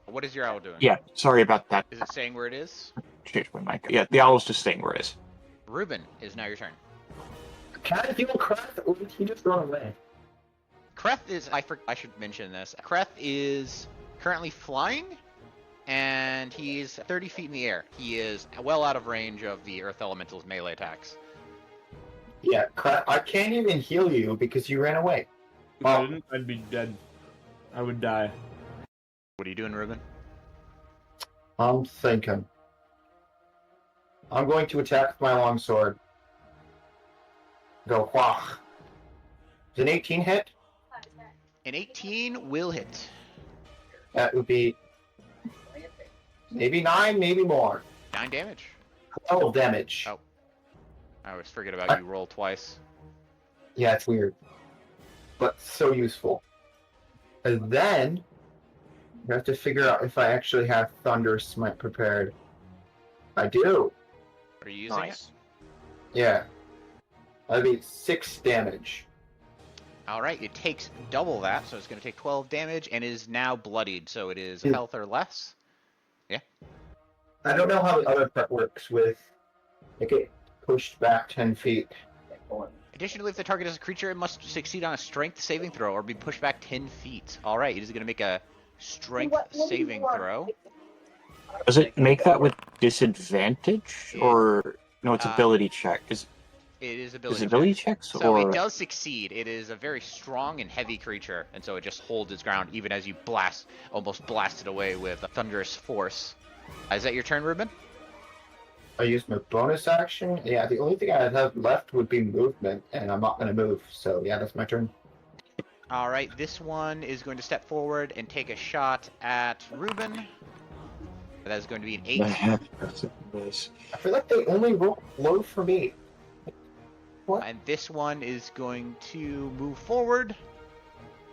What is your owl doing? Yeah, sorry about that. Is it saying where it is? Change my mic. Yeah, the owl's just staying where it is. Ruben, it is now your turn. Can I heal Kreth, or did he just run away? Kreth is, I should mention this. Kreth is currently flying, and he's 30 feet in the air. He is well out of range of the Earth Elemental's melee attacks. Yeah, I can't even heal you because you ran away. If I didn't, I'd be dead. I would die. What are you doing, Ruben? I'm thinking. I'm going to attack with my longsword. Go, wah. Is an 18 hit? An 18 will hit. That would be maybe 9, maybe more. 9 damage. 12 damage. Oh. I always forget about you roll twice. Yeah, it's weird. But so useful. And then, I have to figure out if I actually have Thunder Smite prepared. I do. Are you using it? Yeah. That'd be 6 damage. Alright, it takes double that, so it's going to take 12 damage and is now bloodied, so it is health or less. Yeah. I don't know how the other part works with it get pushed back 10 feet. Additionally, if the target is a creature, it must succeed on a strength saving throw or be pushed back 10 feet. Alright, it is going to make a strength saving throw. Does it make that with disadvantage? Or no, it's ability check. It is ability, ability checks? So or... it does succeed. It is a very strong and heavy creature, and so it just holds its ground even as you almost blast it away with a thunderous force. Is that your turn, Ruben? I used my bonus action. Yeah, the only thing I have left would be movement, and I'm not going to move. So yeah, that's my turn. All right, this one is going to step forward and take a shot at Ruben. That is going to be an 8. I feel like they only roll low for me. What? And this one is going to move forward,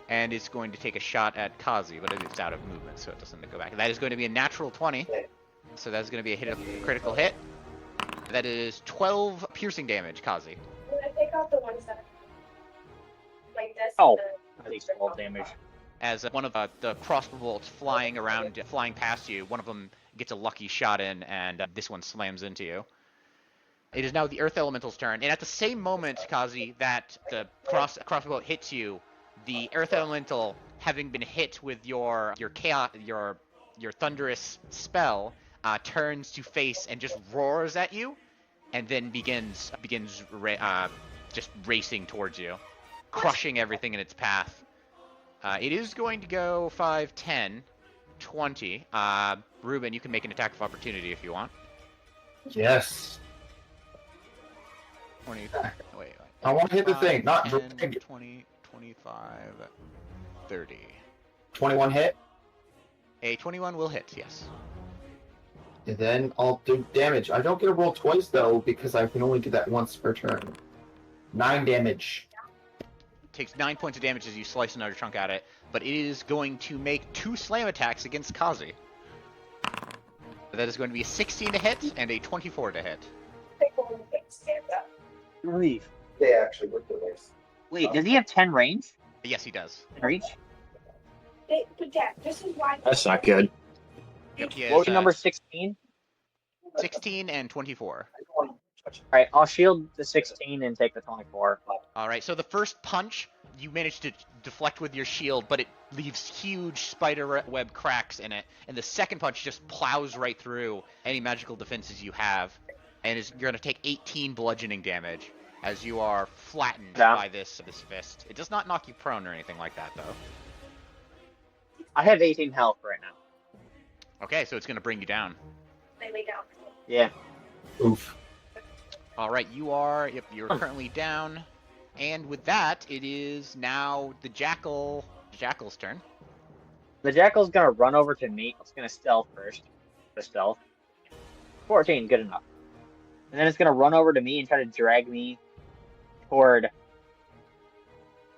and it's going to take a shot at Kazi, but it's out of movement, so it doesn't go back. That is going to be a natural 20. So that's going to be a critical hit. That is 12 piercing damage, Kazi. When I take out the ones that like this. Oh, at least 12 damage. As one of the crossbow bolts flying past you, one of them gets a lucky shot in, and this one slams into you. It is now the Earth Elemental's turn, and at the same moment, Kazi, that the crossbow bolt hits you, the Earth Elemental, having been hit with your thunderous spell, turns to face and just roars at you, and then begins just racing towards you, crushing everything in its path. It is going to go 5, 10, 20. Ruben, you can make an attack of opportunity if you want. Yes. 20. Wait. I want to hit the thing, not 10, 20, 25, 30. 21 hit. A 21 will hit, yes. And then I'll do damage. I don't get to roll twice, though, because I can only do that once per turn. 9 damage. Takes 9 points of damage as you slice another chunk at it, but it is going to make 2 slam attacks against Kazi. That is going to be a 16 to hit and a 24 to hit. Relief. They actually work the ways. Wait, does he have 10 range? Yes, he does. Reach? But Dad, this is why. That's not good. Yep, he has, What was your number 16? 16 and 24. Alright, I'll shield the 16 and take the 24. Alright, so the first punch, you manage to deflect with your shield, but it leaves huge spider web cracks in it. And the second punch just plows right through any magical defenses you have. And you're going to take 18 bludgeoning damage as you are flattened by this fist. It does not knock you prone or anything like that, though. I have 18 health right now. Okay, so it's going to bring you down. They lay down. Yeah. Oof. Alright, you're currently down. And with that, it is now the Jackal's turn. The Jackal's gonna run over to me. It's gonna stealth first. The stealth. 14, good enough. And then it's gonna run over to me and try to drag me toward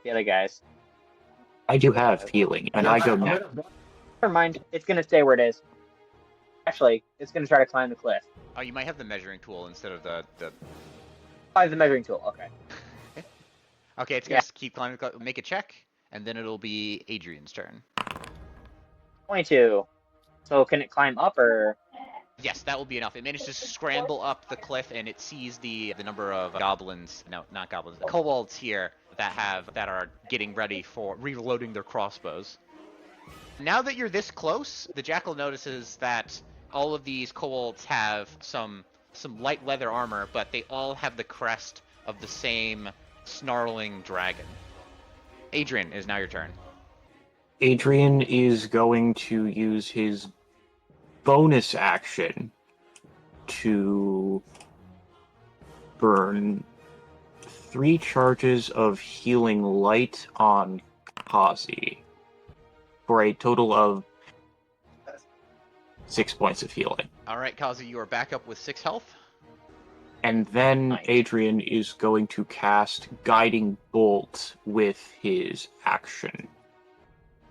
the other guys. I do have healing, and I go next. Never mind, it's gonna stay where it is. Actually, it's gonna try to climb the cliff. Oh, you might have the measuring tool instead of the... I have the measuring tool, okay. Okay, it's gonna keep climbing. Make a check, and then it'll be Adrien's turn. 22. So can it climb up, or...? Yes, that will be enough. It managed to scramble up the cliff, and it sees the number of goblins... No, not goblins. The kobolds here that are getting ready for reloading their crossbows. Now that you're this close, the Jackal notices that all of these kobolds have some light leather armor, but they all have the crest of the same snarling dragon. Adrien, is now your turn. Adrien is going to use his bonus action to burn 3 charges of healing light on Kazi for a total of 6 points of healing. All right, Kazi, you are back up with 6 health. And then Adrien is going to cast Guiding Bolt with his action.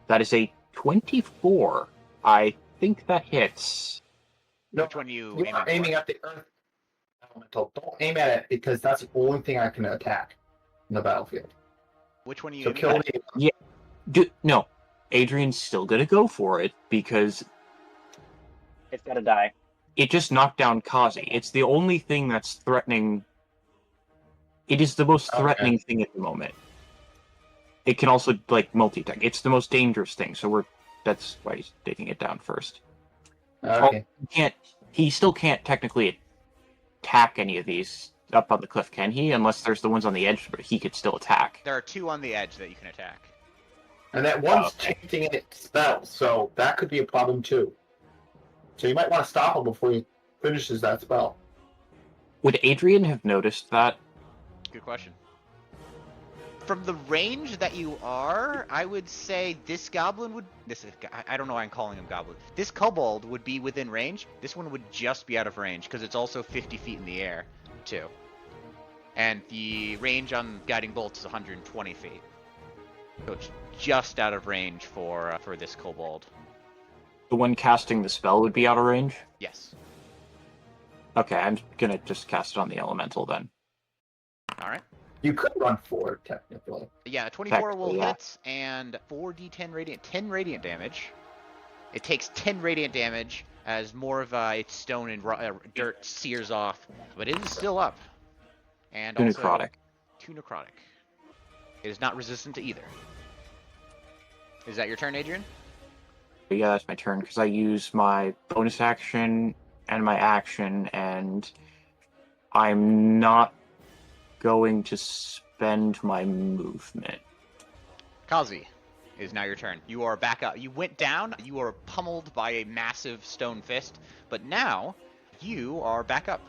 That is a 24. I think that hits. No, Which one you you are aiming at the earth elemental. Don't aim at it because that's the only thing I can attack in the battlefield. Which one are you So aiming kill at? the No, Adrian's still gonna go for it because It's gotta die. it just knocked down Kazi. It's the only thing that's threatening. It is the most threatening thing at the moment. It can also multi-attack. It's the most dangerous thing, so that's why he's taking it down first. Okay. He still can't technically attack any of these up on the cliff, can he? Unless there's the ones on the edge, but he could still attack. There are 2 on the edge that you can attack. And that one's chanting in its spell, so that could be a problem too. So you might want to stop him before he finishes that spell. Would Adrien have noticed that? Good question. From the range that you are, I would say this goblin would... I don't know why I'm calling him goblin. This kobold would be within range. This one would just be out of range, because it's also 50 feet in the air, too. And the range on Guiding Bolt is 120 feet. So it's just out of range for this kobold. The one casting the spell would be out of range? Yes. Okay, I'm gonna just cast it on the elemental then. Alright. You could run forward, technically. Yeah, 24 will Technically, yeah. hit, and 4d10 radiant, 10 radiant damage. It takes 10 radiant damage as more of its stone and dirt sears off, but it is still up. And 2 also necrotic. 2 necrotic. It is not resistant to either. Is that your turn, Adrien? But yeah, that's my turn, because I use my bonus action and my action, and I'm not going to spend my movement. Kazi, it is now your turn. You are back up. You went down. You are pummeled by a massive stone fist, but now you are back up.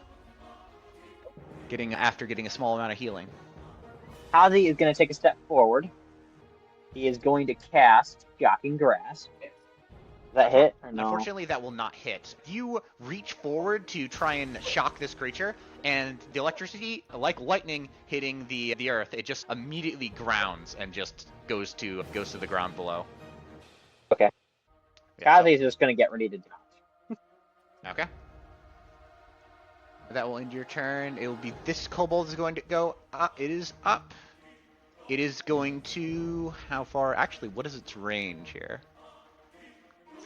After getting a small amount of healing. Kazi is going to take a step forward. He is going to cast Shocking Grasp. Does that hit or no? Unfortunately, that will not hit. You reach forward to try and shock this creature, and the electricity, like lightning hitting the earth, it just immediately grounds and just goes to the ground below. Okay. Yeah, Kazi is just going to get ready to dodge. Okay. That will end your turn. It will be this kobold is going to go up. It is up. It is going to... How far? Actually, what is its range here?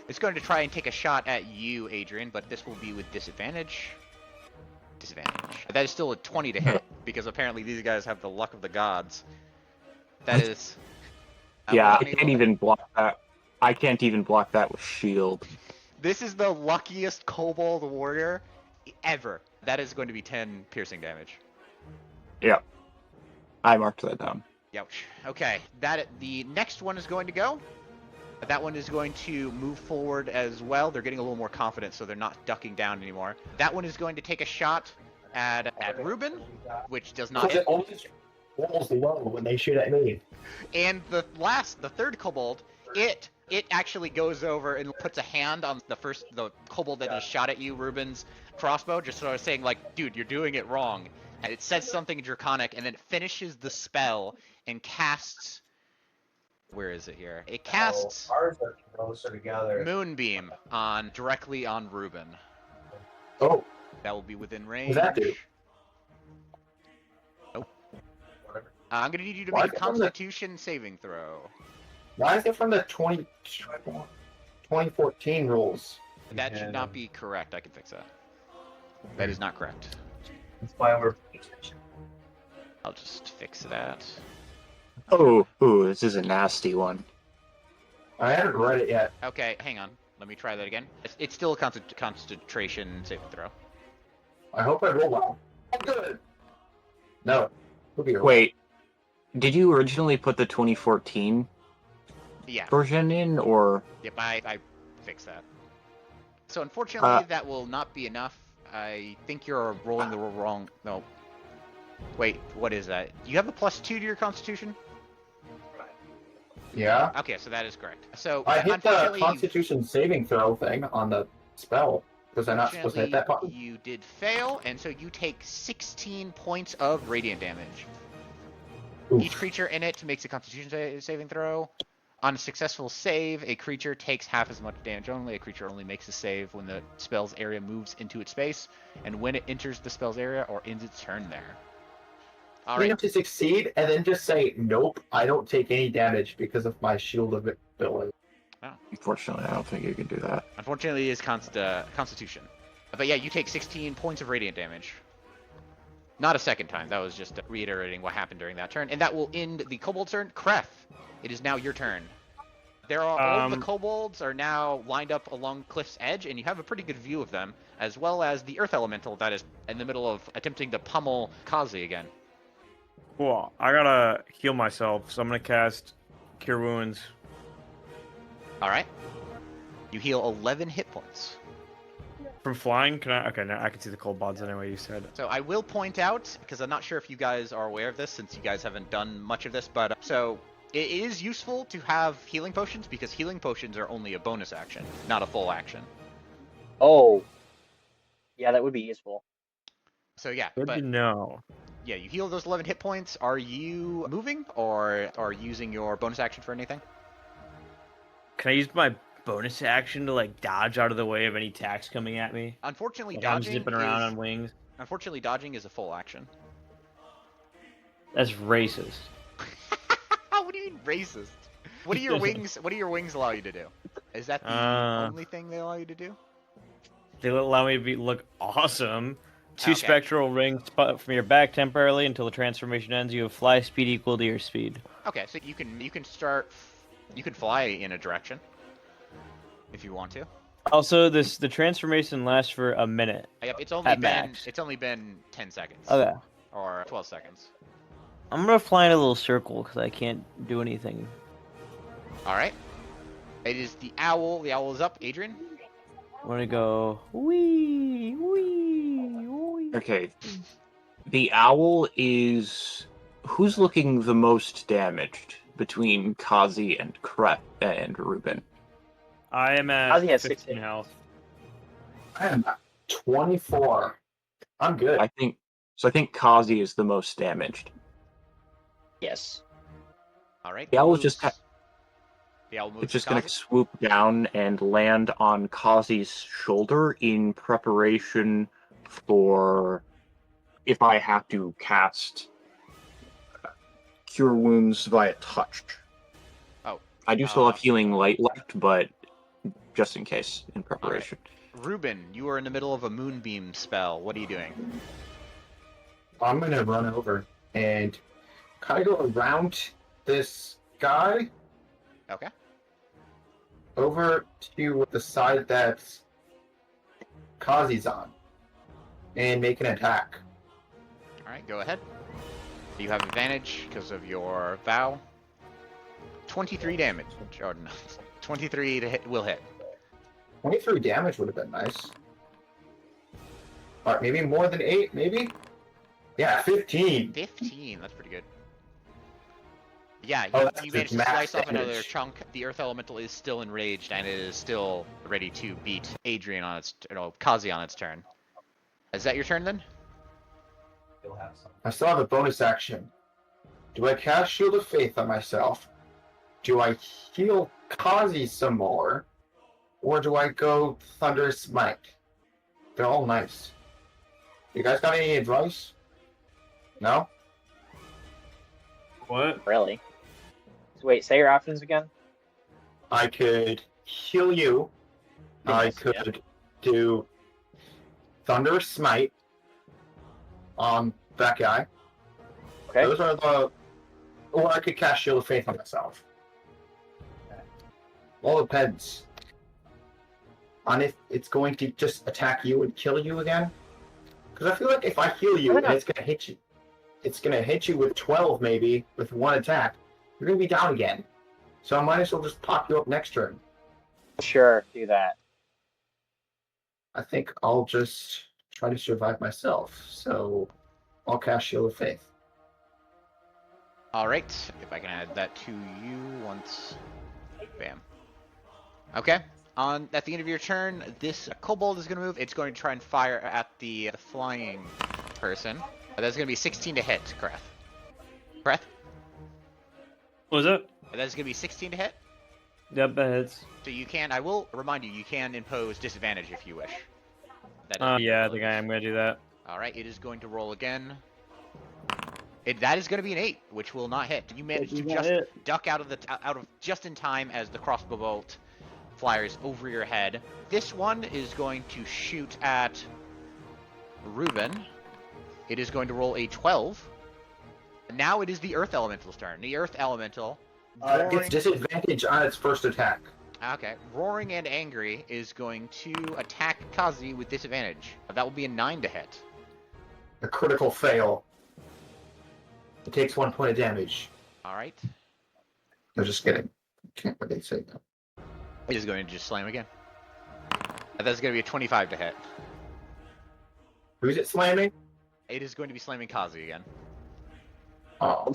It's going to try and take a shot at you, Adrien, but this will be with disadvantage. Disadvantage. That is still a 20 to hit, because apparently these guys have the luck of the gods. That is... Yeah, I can't even block that. I can't even block that with shield. This is the luckiest kobold warrior ever. That is going to be 10 piercing damage. Yep. I marked that down. Youch. Okay, the next one is going to go. That one is going to move forward as well. They're getting a little more confident, so they're not ducking down anymore. That one is going to take a shot at Ruben, which does not hit. Almost low when they shoot at me. And the third kobold, it actually goes over and puts a hand on the kobold that just shot at you, Ruben's crossbow, just sort of saying like, dude, you're doing it wrong. And it says something draconic, and then it finishes the spell and casts... Where is it here? It casts ours are closer together. Moonbeam directly on Ruben. Oh. That will be within range. What does that do? Nope. I'm gonna need you to make a Constitution saving throw. Why is it from the 2014 rules? That should not be correct. I can fix that. That is not correct. That's why we're. I'll just fix that. Oh, this is a nasty one. I haven't read it yet. Okay, hang on. Let me try that again. It's still a concentration saving throw. I hope I roll well. Oh, good. No. It'll be a roll. Wait, did you originally put the 2014 Yeah. version in, or? Yep, I fixed that. So unfortunately, Uh, that will not be enough. I think you're rolling the wrong... No. Wait, what is that? You have a +2 to your constitution? Yeah. Okay, so that is correct. So, I hit the unfortunately, Constitution saving throw thing on the spell. Was I not supposed to hit that button? you did fail, and so you take 16 points of radiant damage. Oof. Each creature in it makes a constitution saving throw. On a successful save, a creature takes half as much damage only. A creature only makes a save when the spell's area moves into its space, and when it enters the spell's area or ends its turn there. All You right. have to succeed and then just say, nope, I don't take any damage because of my shield of ability. Unfortunately, I don't think you can do that. Unfortunately, it is Constitution. But yeah, you take 16 points of radiant damage. Not a second time. That was just reiterating what happened during that turn. And that will end the kobold turn. Kreth, it is now your turn. There are all of the kobolds are now lined up along Cliff's edge, and you have a pretty good view of them, as well as the earth elemental that is in the middle of attempting to pummel Kazi again. Cool. I gotta heal myself, so I'm gonna cast Cure Wounds. All right. You heal 11 hit points. From flying? Can I? Okay, now I can see the kobolds anyway, you said. So I will point out, because I'm not sure if you guys are aware of this, since you guys haven't done much of this, but so it is useful to have healing potions, because healing potions are only a bonus action, not a full action. Oh. Yeah, that would be useful. So yeah, Good but to know. yeah, you heal those 11 hit points. Are you moving or using your bonus action for anything? Can I use my bonus action to like dodge out of the way of any attacks coming at me? Unfortunately, Like I'm dodging zipping around is, on wings. unfortunately, dodging is a full action. That's racist. What do you mean racist? What do your wings? What do your wings allow you to do? Is that the only thing they allow you to do? They allow me to look awesome. 2 Okay. spectral rings from your back temporarily until the transformation ends. You have fly speed equal to your speed. Okay, so you can fly in a direction if you want to. Also, the transformation lasts for a minute. Yep, it's At max. only been 10 seconds. Okay. Or 12 seconds. I'm gonna fly in a little circle because I can't do anything. All right. It is the owl. The owl is up. Adrien. I'm gonna go wee wee wee. Okay. The owl is... Who's looking the most damaged between Kazi and Kreth and Ruben? I am Kazi at has 15 16. health. I am at 24. I'm good. I think Kazi is the most damaged. Yes. All right. The owl moves- just The owl moves. It's just to going to Kazi. swoop down and land on Kazi's shoulder in preparation for if I have to cast Cure Wounds via touch. Oh. I do still have Healing Light left, but just in case, in preparation. Ruben, you are in the middle of a moonbeam spell. What are you doing? I'm gonna run over and kind of go around this guy Okay. over to the side that Kazi's on and make an attack. All right. Go ahead. You have advantage because of your vow. 23 damage. Or no, 23 to hit will hit. 23 damage would have been nice. Alright, maybe more than 8, maybe? Yeah, 15. 15. That's pretty good. Yeah, Oh, you that's managed to just max slice off another damage. chunk. The Earth Elemental is still enraged and it is still ready to beat Adrien on its, Kazi on its turn. Is that your turn then? You'll have some. I still have a bonus action. Do I cast Shield of Faith on myself? Do I heal Kazi some more? Or do I go Thunder Smite? They're all nice. You guys got any advice? No? What? Really? So wait, say your options again. I could heal you. I Yes, yeah. could do Thunder Smite on that guy. Okay. Those are the... Or I could cast Shield of Faith on myself. All depends. on if it's going to just attack you and kill you again? Because I feel like if I heal you and it's going to hit you, it's going to hit you with 12 maybe, with one attack, you're going to be down again. So I might as well just pop you up next turn. Sure, do that. I think I'll just try to survive myself. So I'll cast Shield of Faith. All right, if I can add that to you once. Bam. Okay. At the end of your turn, this kobold is going to move. It's going to try and fire at the flying person. That's going to be 16 to hit, Kreth. Kreth? What was it? That's going to be 16 to hit. Yep, that hits. So you can, I will remind you, you can impose disadvantage if you wish. Yeah, I think I am going to do that. All right, it is going to roll again. That is going to be an 8, which will not hit. You managed to just duck out of just in time as the crossbow bolt flies over your head. This one is going to shoot at Ruben. It is going to roll a 12. Now it is the Earth Elemental's turn. The Earth Elemental. Gets disadvantage on its first attack. Okay. Roaring and Angry is going to attack Kazi with disadvantage. That will be a 9 to hit. A critical fail. It takes 1 point of damage. All right. No, just kidding. Can't really say that. It is going to just slam again. That's going to be a 25 to hit. Who's it slamming? It is going to be slamming Kazi again. Oh.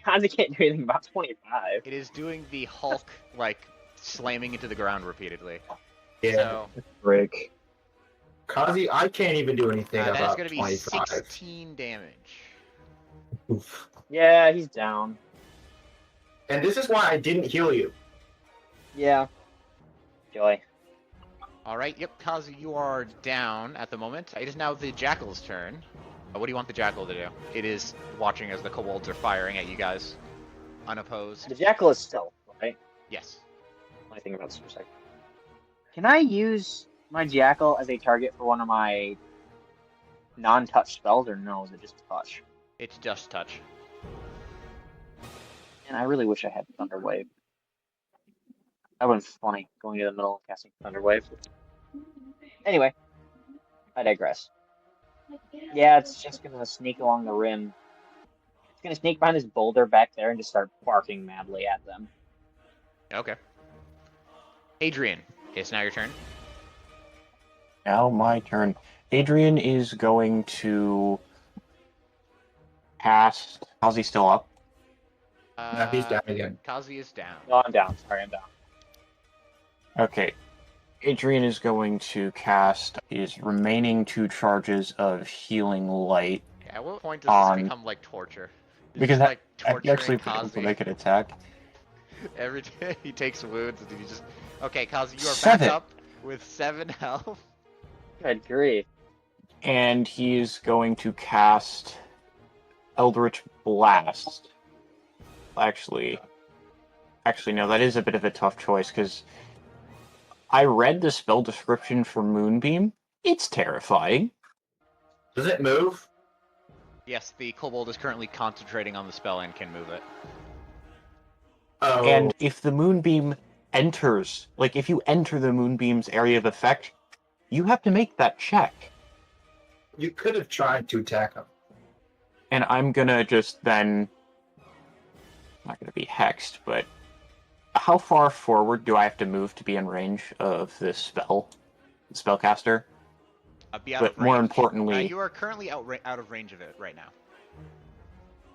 Kazi can't do anything about 25. It is doing the Hulk, like, slamming into the ground repeatedly. Yeah. So, Break. Kazi, I can't even do anything that is about going to be 25. 16 damage. Oof. Yeah, he's down. And this is why I didn't heal you. Yeah. Joy. Alright, yep, Kazi, you are down at the moment. It is now the Jackal's turn. What do you want the Jackal to do? It is watching as the kobolds are firing at you guys. Unopposed. The Jackal is stealth, right? Yes. I think about this for a second. Can I use my Jackal as a target for one of my non-touch spells, or no? Is it just touch? It's just touch. And I really wish I had Thunder Wave. That would be funny, going to the middle and casting Thunder Wave. Anyway, I digress. Yeah, it's just gonna sneak along the rim. It's gonna sneak behind this boulder back there and just start barking madly at them. Okay. Adrien, it's now your turn. Now my turn. Adrien is going to cast. How's he still up? No, he's down again. Kazi is down. Oh, I'm down. Sorry, I'm down. Okay. Adrien is going to cast his remaining 2 charges of Healing Light. At what point does this become like torture? It's Because just, like I torturing actually put him to Kazi. make an attack. Every day he takes wounds and you just... Okay, Kazi, you are 7. back up with 7 health. Good grief. And he is going to cast Eldritch Blast. Actually, no, that is a bit of a tough choice, because I read the spell description for Moonbeam. It's terrifying. Does it move? Yes, the kobold is currently concentrating on the spell and can move it. Oh. And if the Moonbeam enters, like, if you enter the Moonbeam's area of effect, you have to make that check. You could have tried to attack him. And I'm gonna just then... not gonna be hexed, but... How far forward do I have to move to be in range of this spell? The spellcaster? Be out But of more range. importantly... you are currently out of range of it right now.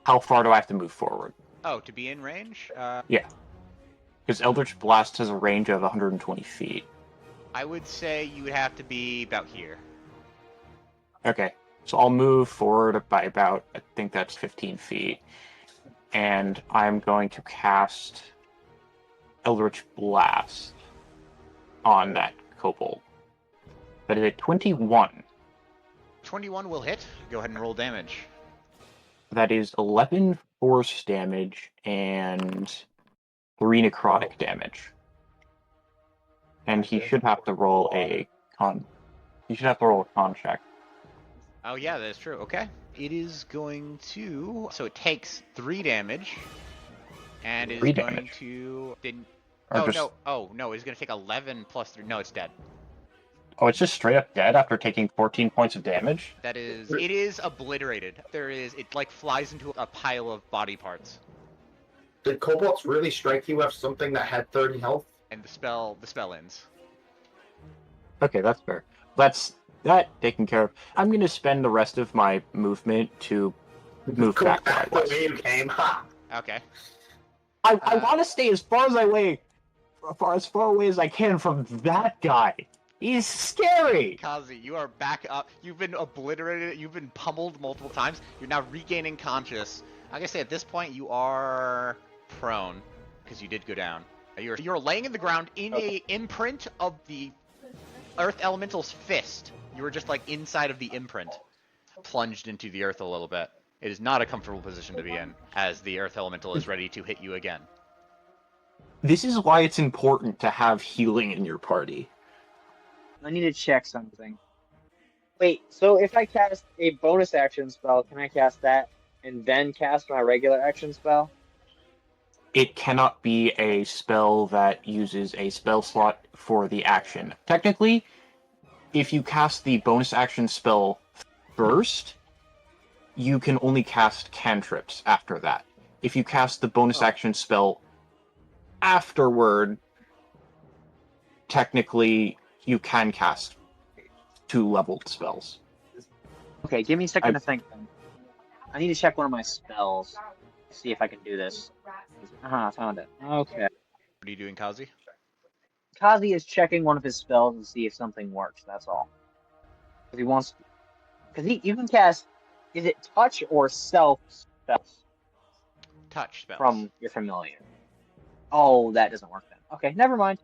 How far do I have to move forward? Oh, to be in range? Yeah. Because Eldritch Blast has a range of 120 feet. I would say you would have to be about here. Okay. So I'll move forward by about, I think that's 15 feet. And I'm going to cast Eldritch Blast on that kobold. That is a 21. 21 will hit. Go ahead and roll damage. That is 11 force damage and 3 necrotic damage. And he should have to roll a con. He should have to roll a con check. Oh yeah, that is true. Okay. It is going to... So it takes 3 damage. And is 3 going damage. to... Or Oh, just- no. Oh, no. It's going to take 11 plus 3. No, it's dead. Oh, it's just straight up dead after taking 14 points of damage? It is obliterated. It like flies into a pile of body parts. Did kobolds really strike you with something that had 30 health? And the spell ends. Okay, that's fair. That's that taken care of. I'm going to spend the rest of my movement to move Go back back to my the way you came. Ha! Okay. I want to stay as far away as I can from that guy. He's scary. Kazi, you are back up. You've been obliterated. You've been pummeled multiple times. You're now regaining conscious. I gotta say, at this point, you are prone because you did go down. You're laying in the ground in a imprint of the Earth Elemental's fist. You were just like inside of the imprint, plunged into the earth a little bit. It is not a comfortable position to be in, as the Earth Elemental is ready to hit you again. This is why it's important to have healing in your party. I need to check something. Wait, so if I cast a bonus action spell, can I cast that and then cast my regular action spell? It cannot be a spell that uses a spell slot for the action. Technically, if you cast the bonus action spell first, you can only cast cantrips after that. If you cast the bonus action spell afterward, technically you can cast 2-leveled spells. Okay, give me a second to think then. I need to check one of my spells. See if I can do this. I found it. Okay. What are you doing, Kazi? Kazi is checking one of his spells to see if something works, that's all. Because he wants... Because you can cast... Is it touch or self spells? Touch spells. From your familiar. Oh, that doesn't work then. Okay, never mind.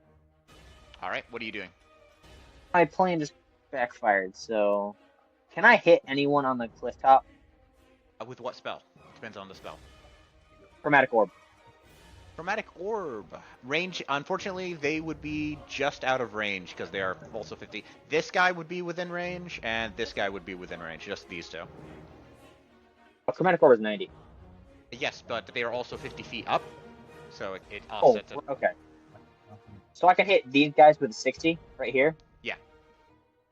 Alright, what are you doing? My plan just backfired, so... Can I hit anyone on the cliff top? With what spell? Depends on the spell. Chromatic Orb. Chromatic Orb. Range, unfortunately, they would be just out of range because they are also 50. This guy would be within range, and this guy would be within range. Just these two. Oh, Chromatic Orb is 90. Yes, but they are also 50 feet up, so it offsets it. Okay. So I can hit these guys with a 60 right here? Yeah.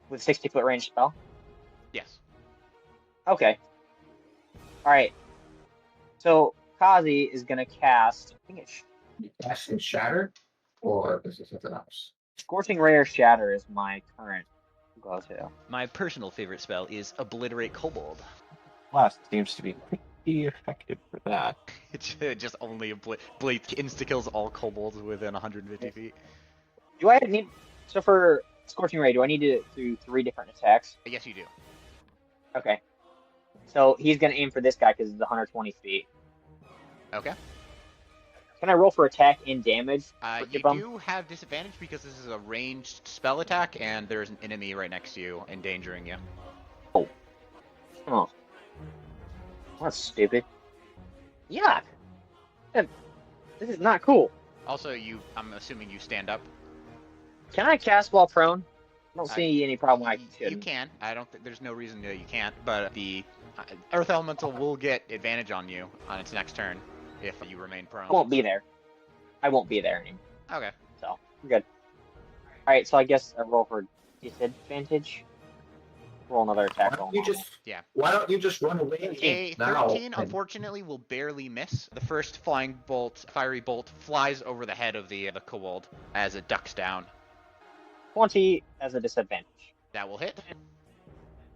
With a 60-foot range spell? Yes. Okay. Alright. So, Kazi is going to cast... I think it's... Casting Shatter? Or is it something else? Scorching Ray or Shatter is my current go-to. My personal favorite spell is Obliterate Kobold. Last seems to be pretty effective for that. It just only insta-kills all kobolds within 150 feet. Do I need... So for Scorching Ray, do I need to do 3 different attacks? Yes, you do. Okay. So he's going to aim for this guy because it's 120 feet. Okay. Can I roll for attack and damage? You do have disadvantage because this is a ranged spell attack, and there's an enemy right next to you, endangering you. Oh. That's stupid. Yuck! This is not cool. Also, I'm assuming you stand up. Can I cast while prone? I don't see any problem I could. You can. I don't think there's no reason that you can't, but the Earth Elemental will get advantage on you on its next turn if you remain prone. I won't be there. I won't be there anymore. Okay. So, we're good. Alright, so I guess I roll for disadvantage. Roll another attack. Why don't you just run away A now? 13, unfortunately, will barely miss. The first fiery bolt flies over the head of the kobold as it ducks down. 20 as a disadvantage. That will hit.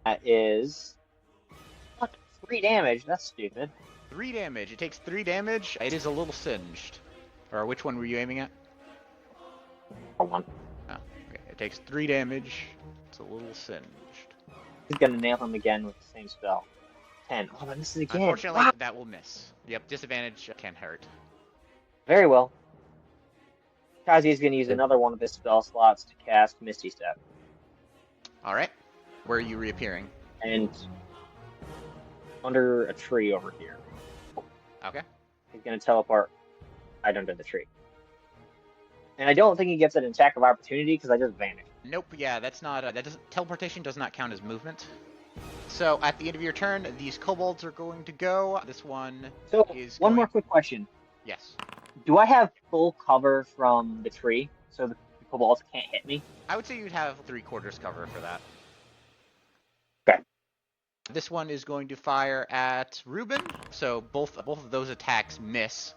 That is... What? 3 damage? That's stupid. 3 damage. It takes 3 damage. It is a little singed. Or which one were you aiming at? One. Oh, okay. It takes 3 damage. It's a little singed. He's gonna nail him again with the same spell. 10. Oh, but this is again. Unfortunately, that will miss. Yep, disadvantage can hurt. Very well. Kazi is going to use another one of his spell slots to cast Misty Step. Alright. Where are you reappearing? And under a tree over here. Okay. He's going to teleport right under the tree. And I don't think he gets an attack of opportunity because I just vanished. Nope, yeah, that's not... teleportation does not count as movement. So, at the end of your turn, these kobolds are going to go. This one is more quick question. Yes. Do I have full cover from the tree? So the kobolds can't hit me? I would say you'd have 3/4 cover for that. Okay. This one is going to fire at Ruben, so both of those attacks miss.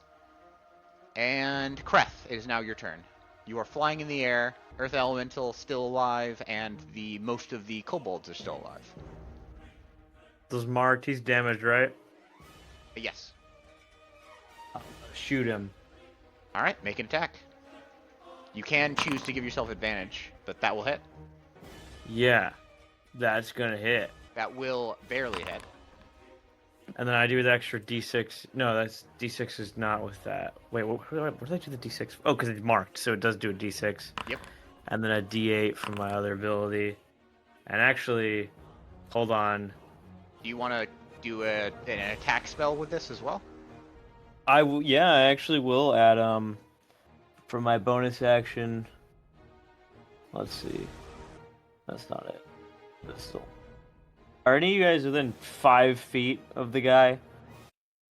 And Kreth, it is now your turn. You are flying in the air, Earth Elemental still alive, and most of the kobolds are still alive. Those marked, he's damaged, right? Yes. Shoot him. Alright, make an attack. You can choose to give yourself advantage, but that will hit. Yeah, that's gonna hit. That will barely hit. And then I do the extra d6. No, that's d6 is not with that. Wait, where did I do the d6? Oh, because it's marked, so it does do a d6. Yep. And then a d8 from my other ability. And actually, hold on. Do you want to do an attack spell with this as well? I actually will add for my bonus action. Let's see. That's not it. That's still. Are any of you guys within 5 feet of the guy?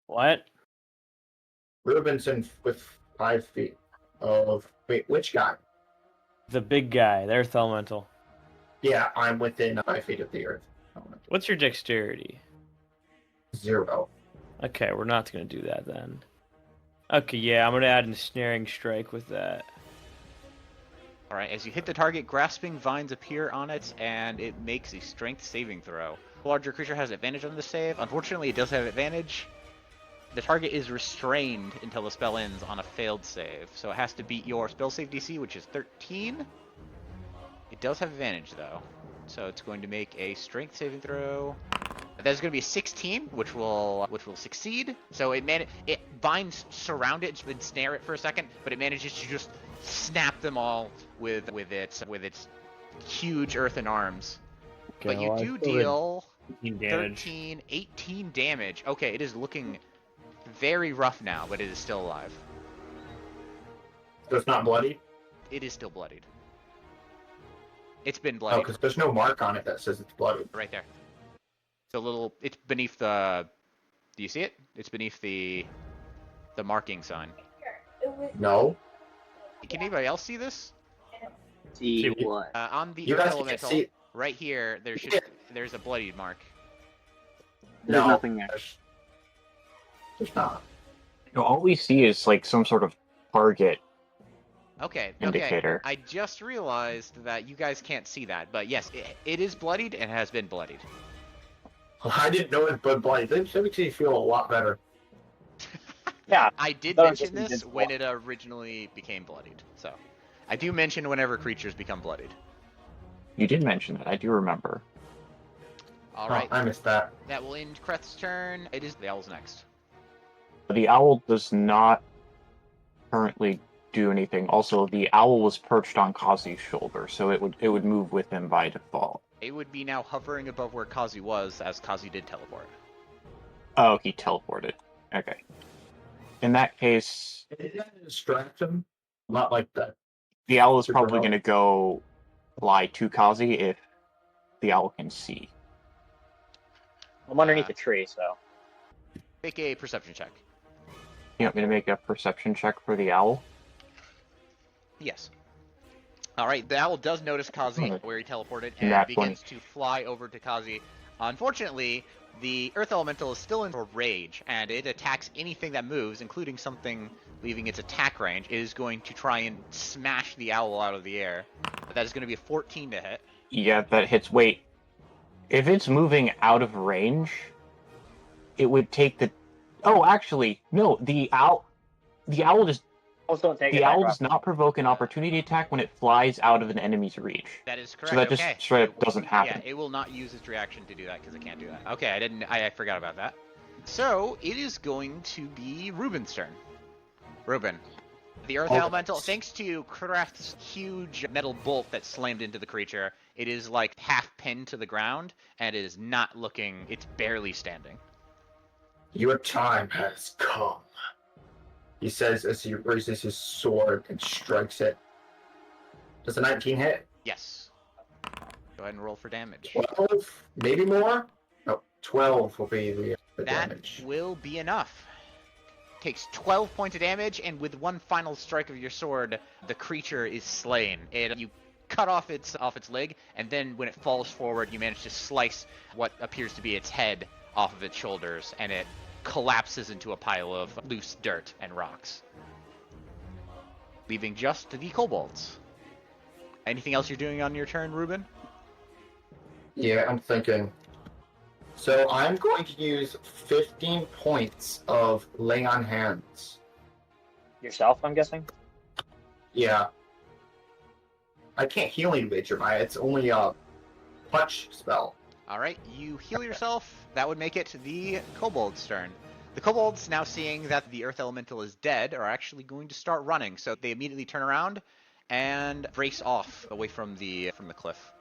What? Rubenson with 5 feet of. Wait, which guy? The big guy, the Earth Elemental. Yeah, I'm within 5 feet of the earth. What's your dexterity? 0. Okay, we're not going to do that then. Okay, yeah, I'm going to add an ensnaring strike with that. Alright, as you hit the target, grasping vines appear on it, and it makes a strength saving throw. The larger creature has advantage on the save. Unfortunately, it does have advantage. The target is restrained until the spell ends on a failed save, so it has to beat your spell save DC, which is 13. It does have advantage, though, so it's going to make a strength saving throw. That's going to be a 16, which will succeed. So it vines surround it and snare it for a second, but it manages to just snap them all with its huge earthen arms. Okay, But you do deal 18 18 damage. Okay, it is looking very rough now, but it is still alive. So it's not bloody? It is still bloodied. It's been Oh, bloodied. because there's no mark on it that says it's bloody. Right there. It's beneath the. Do you see it? It's beneath the marking sign. No? Can anybody else see this? See what? On the You Earth guys can Elemental, see. right here, there's a bloodied mark. There's No, nothing there. there's not. All we see is like some sort of target. Okay. Indicator. I just realized that you guys can't see that, but yes, it is bloodied and has been bloodied. I didn't know it was bloody. That makes me feel a lot better. Yeah. I did That was mention just this invincible. when it originally became bloodied, so I do mention whenever creatures become bloodied. You did mention that. I do remember. All Oh, right, I missed that. that will end Kreth's turn. It is the owl's next. The owl does not currently do anything. Also, the owl was perched on Kazi's shoulder, so it would move with him by default. It would be now hovering above where Kazi was, as Kazi did teleport. Oh, he teleported. Okay. In that case, Did that distract him? Not like that. the owl is Super probably help. going to go fly to Kazi if the owl can see. I'm underneath the tree, so. Make a perception check. You want me to make a perception check for the owl? Yes. All right, the owl does notice Kazi Okay. where he teleported and Nat begins to fly over to Kazi. Unfortunately, the Earth Elemental is still in a rage, and it attacks anything that moves, including something leaving its attack range. It is going to try and smash the owl out of the air. That is going to be a 14 to hit. Yeah, that hits. Wait. If it's moving out of range, it would take the... Oh, actually, no, the owl does... Owls don't take The attack owl of does not provoke an opportunity attack when it flies out of an enemy's reach. That is correct. So that just okay. straight up doesn't happen. Yeah, it will not use its reaction to do that because it can't do that. Okay, I forgot about that. So it is going to be Ruben's turn. Ruben, the Earth Okay. Elemental, thanks to Kreth's huge metal bolt that slammed into the creature, it is like half pinned to the ground and it is not looking. It's barely standing. Your time has come. He says as he raises his sword and strikes it. Does a 19 hit? Yes. Go ahead and roll for damage. 12? Maybe more? No, 12 will be the That damage. will be enough. takes 12 points of damage, and with one final strike of your sword, the creature is slain. And you cut off its leg, and then when it falls forward, you manage to slice what appears to be its head off of its shoulders, and it collapses into a pile of loose dirt and rocks, leaving just the kobolds. Anything else you're doing on your turn, Ruben? Yeah, I'm thinking. So I'm going to use 15 points of lay on hands. Yourself, I'm guessing? Yeah. I can't heal anybody, Jeremiah. It's only a touch spell. Alright, you heal yourself. That would make it the kobold's turn. The kobolds, now seeing that the earth elemental is dead, are actually going to start running. So they immediately turn around and race off away from the cliff.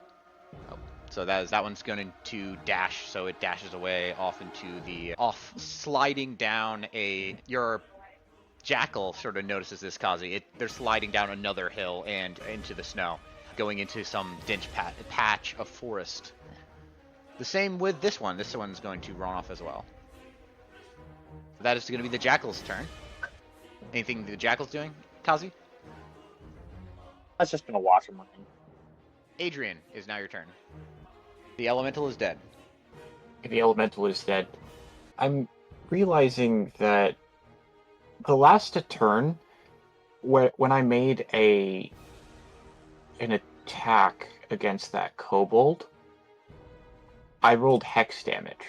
Oh, so that one's going to dash, so it dashes away off into sliding down your jackal sort of notices this, Kazi. They're sliding down another hill and into the snow, going into some dense patch of forest. The same with this one. This one's going to run off as well. That is going to be the jackal's turn. Anything the jackal's doing, Kazi? I was just gonna watch him running. Adrien, is now your turn. The elemental is dead. The elemental is dead. I'm realizing that the last turn, when I made an attack against that kobold, I rolled hex damage.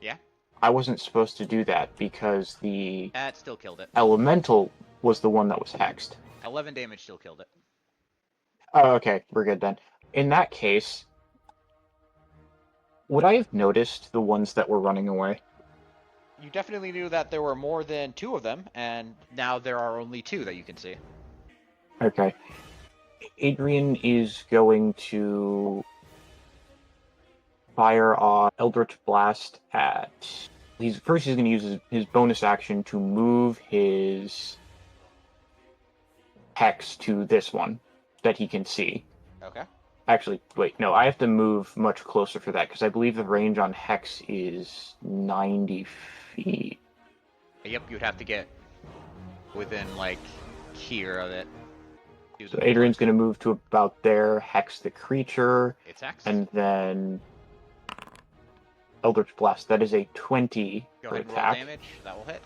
Yeah? I wasn't supposed to do that because the That still killed it. elemental was the one that was hexed. 11 damage still killed it. Oh, okay, we're good then. In that case, would I have noticed the ones that were running away? You definitely knew that there were more than 2 of them, and now there are only 2 that you can see. Okay. Adrien is going to fire off Eldritch Blast at... He's going to use his bonus action to move his hex to this one that he can see. Okay. Actually, wait, no, I have to move much closer for that, because I believe the range on hex is 90 feet. Yep, you'd have to get within, like, here of it. So Adrian's going to move to about there, hex the creature, It's hexed. and then Eldritch Blast. That is a 20 Go for ahead and roll attack. damage. That will hit.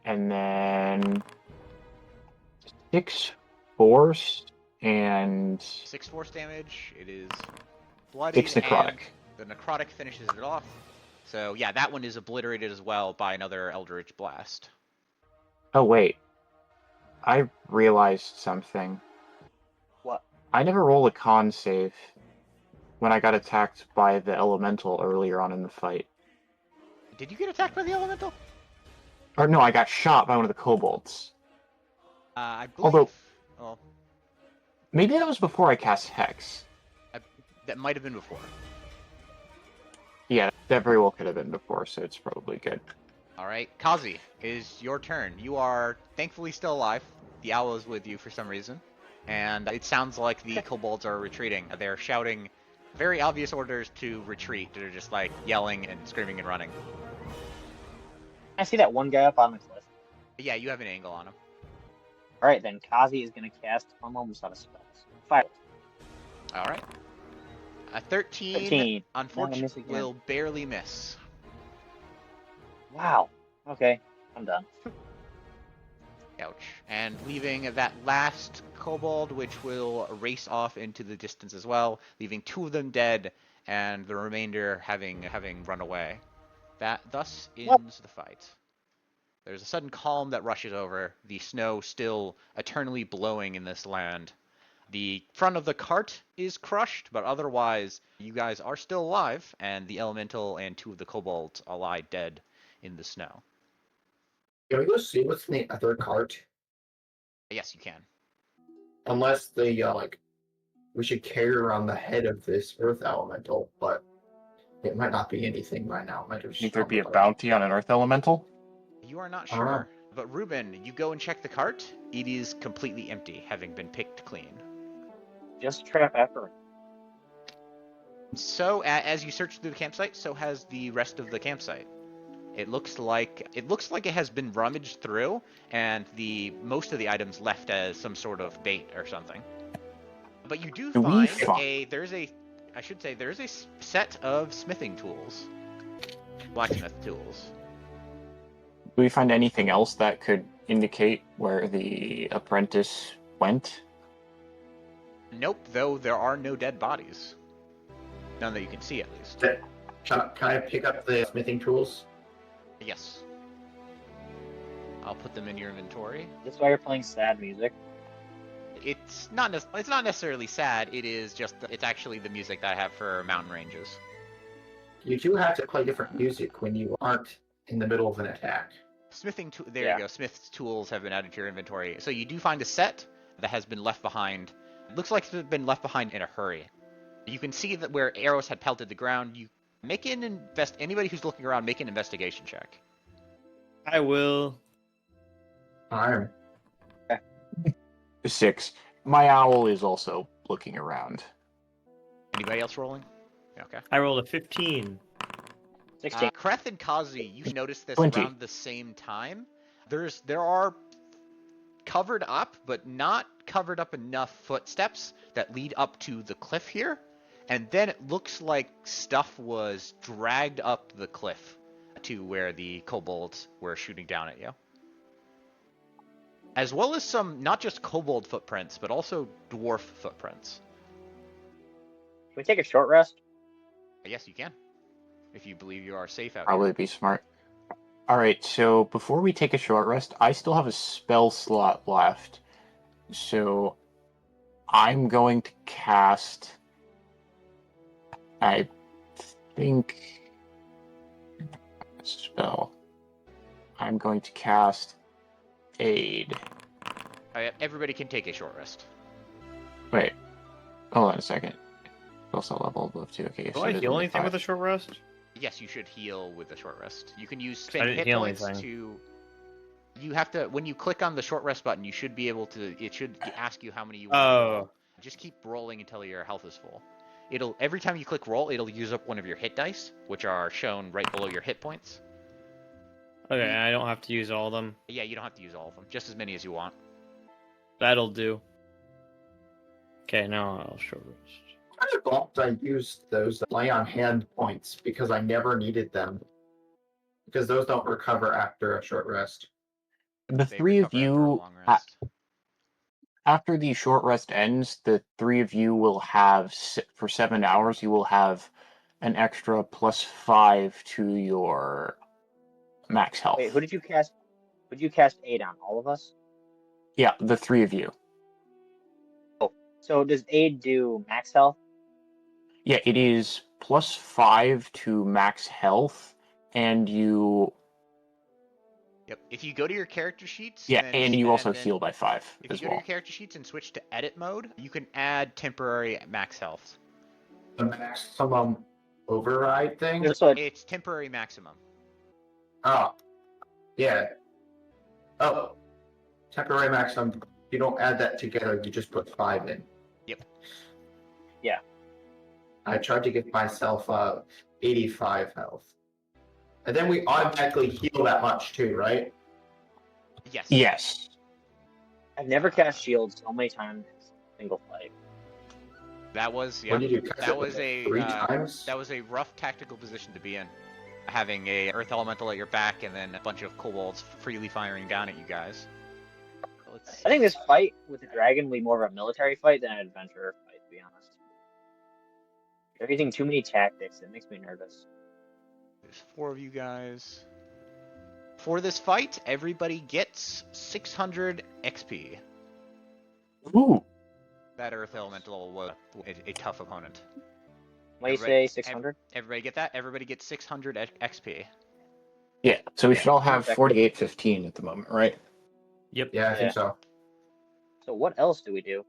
And then 6 force and 6 force damage. It is bloodied. 6 necrotic. And the necrotic finishes it off. So yeah, that one is obliterated as well by another Eldritch Blast. Oh wait, I realized something. What? I never rolled a con save when I got attacked by the elemental earlier on in the fight. Did you get attacked by the elemental? Or no, I got shot by one of the kobolds. I believe. Although- Well, Maybe that was before I cast Hex. that might have been before. Yeah, that very well could have been before, so it's probably good. All right, Kazi, it is your turn. You are thankfully still alive. The owl is with you for some reason, and it sounds like the kobolds are retreating. They're shouting very obvious orders to retreat. They're just like yelling and screaming and running. I see that one guy up on the cliff. But yeah, you have an angle on him. Alright, then Kazi is going to cast... I'm almost out of spells. Fire. All right. A 13, 13. unfortunately, miss again. will barely miss. Wow. Okay, I'm done. Ouch. And leaving that last kobold, which will race off into the distance as well, leaving 2 of them dead, and the remainder having run away. That thus ends the fight. There's a sudden calm that rushes over, the snow still eternally blowing in this land. The front of the cart is crushed, but otherwise, you guys are still alive, and the elemental and 2 of the kobolds lie dead in the snow. Can we go see what's in the other cart? Yes, you can. Unless they, we should carry around the head of this earth elemental, but it might not be anything right now. It might just Think there'd be a bounty on an earth elemental? You are not sure. But Ruben, you go and check the cart. It is completely empty, having been picked clean. Just trap effort. So, as you search through the campsite, so has the rest of the campsite. It looks like it has been rummaged through, and most of the items left as some sort of bait or something. But you do find there's a set of smithing tools, blacksmith tools. Do we find anything else that could indicate where the apprentice went? Nope, though there are no dead bodies. None that you can see, at least. Can I pick up the smithing tools? Yes. I'll put them in your inventory. That's why you're playing sad music. It's not necessarily sad. It's actually the music that I have for mountain ranges. You do have to play different music when you aren't in the middle of an attack. There you go. Smith's tools have been added to your inventory. So you do find a set that has been left behind. It looks like it's been left behind in a hurry. You can see that where arrows had pelted the ground. You anybody who's looking around, make an investigation check. I will. Iron. 6. My owl is also looking around. Anybody else rolling? Okay. I rolled a 15. 16. Kreth and Kazi, you noticed this 20. around the same time. There are covered up, but not covered up enough footsteps that lead up to the cliff here. And then it looks like stuff was dragged up the cliff to where the kobolds were shooting down at you. As well as some, not just kobold footprints, but also dwarf footprints. Can we take a short rest? Yes, you can. If you believe you are safe out Probably here. be smart. Alright, so before we take a short rest, I still have a spell slot left. So I'm going to cast... I think... Spell. I'm going to cast Aid. Everybody can take a short rest. Wait. Hold on a second. Also level above 2. Okay, Do I heal anything with a short rest? Yes, you should heal with a short rest. You can use I spend didn't hit heal points anything. to... You have to... When you click on the short rest button, you should be able to... It should ask you how many you want to roll. Just keep rolling until your health is full. Every time you click roll, it'll use up one of your hit dice, which are shown right below your hit points. Okay, I don't have to use all of them. Yeah, you don't have to use all of them. Just as many as you want. That'll do. Okay, now I'll short rest. I thought I used those lay on hand points because I never needed them. Because those don't recover after a short rest. The They three of recover after a you, long rest. after the short rest ends, the three of you will have, for 7 hours, you will have an extra +5 to your max health. Wait, who did you cast? Would you cast aid on? All of us? Yeah, the three of you. So does aid do max health? Yeah, it is +5 to max health, and you... Yep. If you go to your character sheets... Yeah, and you also then heal by 5 If you as go to well. your character sheets and switch to edit mode, you can add temporary max health. The maximum override thing? It's temporary maximum. Oh. Yeah. Oh. Temporary maximum. You don't add that together, you just put 5 in. Yep. Yeah. I tried to give myself 85 health. And then we automatically heal that much too, right? Yes. Yes. I've never cast shields so many times in single play. That was What did you cast that it was with? a 3 times? that was a rough tactical position to be in. Having a earth elemental at your back and then a bunch of kobolds freely firing down at you guys. I think this fight with the dragon will be more of a military fight than an adventure fight, to be honest. They're using too many tactics. It makes me nervous. There's 4 of you guys. For this fight, everybody gets 600 XP. Ooh. That earth elemental was a tough opponent. What do you say, 600? Everybody get that? Everybody gets 600 XP. Yeah, so we should all have perfect. 4815 at the moment, right? Yep. Yeah, I think so. So what else do we do?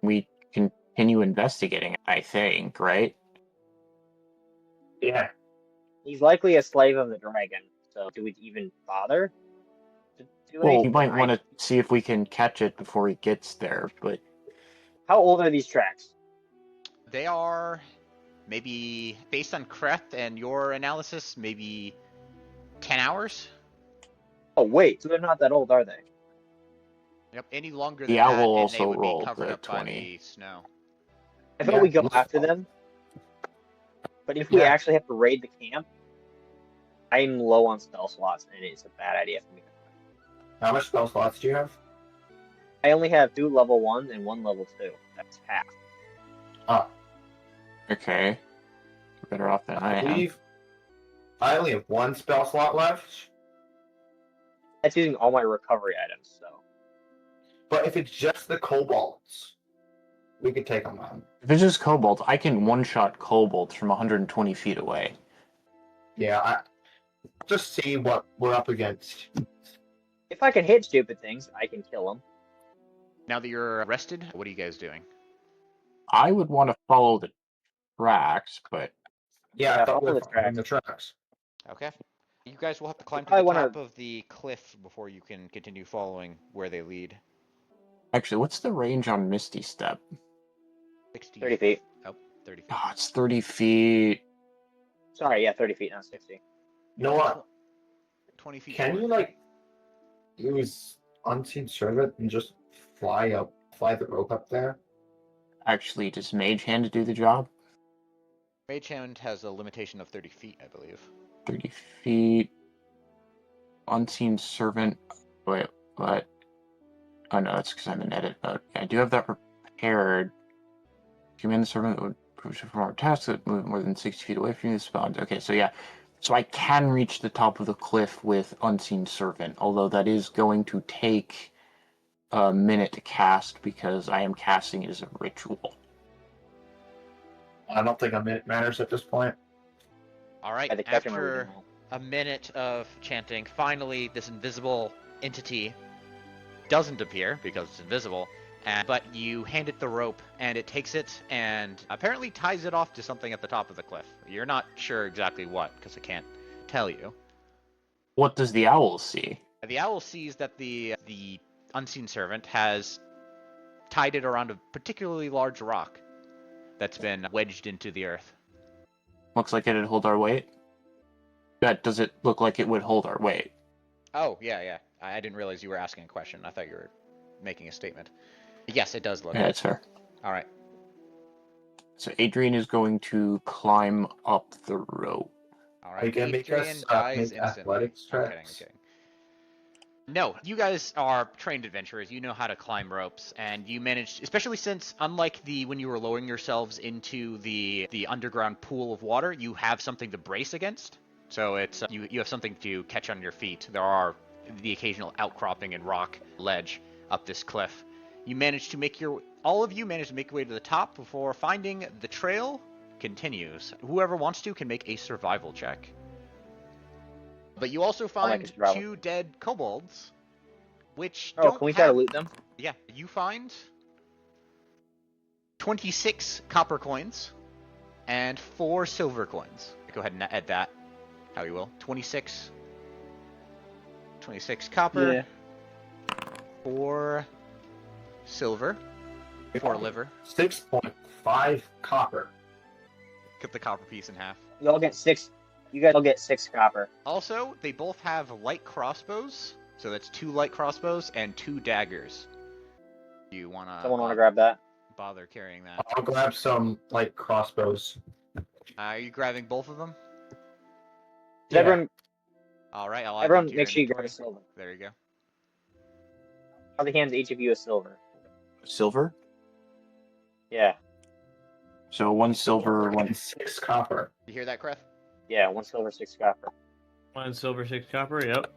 We continue investigating, I think, right? Yeah. He's likely a slave of the dragon, so do we even bother to do Well, anything? we might want to see if we can catch it before he gets there, but... How old are these tracks? They are maybe, based on Kreth and your analysis, maybe 10 hours. Oh wait, so they're not that old, are they? Yep. Any longer The than that, owl and they also would be rolled covered the up by 20. the snow. I thought Yeah, we go let's after go. them. But if we Yeah. actually have to raid the camp, I'm low on spell slots, and it's a bad idea for me. How much spell slots do you have? I only have 2 level 1 and 1 level 2. That's half. Okay. You're better off than I I am. believe I only have 1 spell slot left. That's using all my recovery items, so. But if it's just the kobolds, we could take them on. If it's just kobolds, I can one-shot kobolds from 120 feet away. Yeah, just see what we're up against. If I can hit stupid things, I can kill them. Now that you're rested, what are you guys doing? I would want to follow the tracks, but Yeah, Yeah, I thought we follow were the following the tracks. Okay. You guys will have to climb to I the wanna- top of the cliff before you can continue following where they lead. actually, what's the range on Misty Step? 60. 30 feet. Oh, 30 feet. Oh, it's 30 feet. Sorry, yeah, 30 feet, not 60. You know what? 20 feet. Can you forward. use unseen servant and just fly the rope up there? Actually, does Mage Hand do the job? Mage Hand has a limitation of 30 feet, I believe. 30 feet. Unseen Servant. Wait, what? Oh no, that's because I'm in edit mode. I do have that prepared. Command the servant that would perform our tasks that move more than 60 feet away from you. Spawns. Okay, so yeah. So I can reach the top of the cliff with Unseen Servant, although that is going to take a minute to cast because I am casting it as a ritual. I don't think a minute matters at this point. All right. I think that's After a minute of chanting, finally this invisible entity doesn't appear because it's invisible. But you hand it the rope, and it takes it and apparently ties it off to something at the top of the cliff. You're not sure exactly what, because I can't tell you. What does the owl see? The owl sees that the unseen servant has tied it around a particularly large rock that's been wedged into the earth. Looks like it'd hold our weight. Does it look like it would hold our weight? Oh, yeah. I didn't realize you were asking a question. I thought you were making a statement. Yes, it does look. Yeah, that's fair. All right. So Adrien is going to climb up the rope. All Are right. you gonna make Adrien us dies make instantly. athletics I'm kidding. checks? No, you guys are trained adventurers. You know how to climb ropes, and you managed, especially since, unlike when you were lowering yourselves into the underground pool of water, you have something to brace against. So it's you have something to catch on your feet. There are the occasional outcropping and rock ledge up this cliff. All of you managed to make your way to the top before finding the trail continues. Whoever wants to can make a survival check. But you also make a find survival. 2 dead kobolds, which Oh, don't can we try to loot them? Yeah, you find 26 copper coins and 4 silver coins. Go ahead and add that how you will. 26 copper, Yeah. 4 silver, 4 liver. 6.5 copper. Cut the copper piece in half. You all get 6. You guys all get 6 copper. Also, they both have light crossbows, so that's 2 light crossbows and 2 daggers. Do you Someone want to grab that? bother carrying that? I'll grab some like crossbows. Are you grabbing both of them? Does everyone, All right, I'll add them everyone to your make sure you grab inventory. a silver. There you go. How the hands each of you a silver? Silver? Yeah. So 1 silver, And 1... 6 copper. You hear that, Kreth? Yeah, 1 silver, 6 copper. 1 silver, 6 copper. Yep.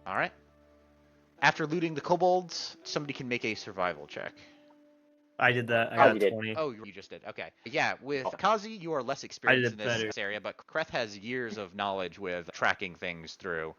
All right. After looting the kobolds, somebody can make a survival check. I did that. I Oh, got you did. 20. Oh, you just did. Okay. Yeah, with Oh. Kazi, you are less experienced in did this better. area, but Kreth has years of knowledge with tracking things through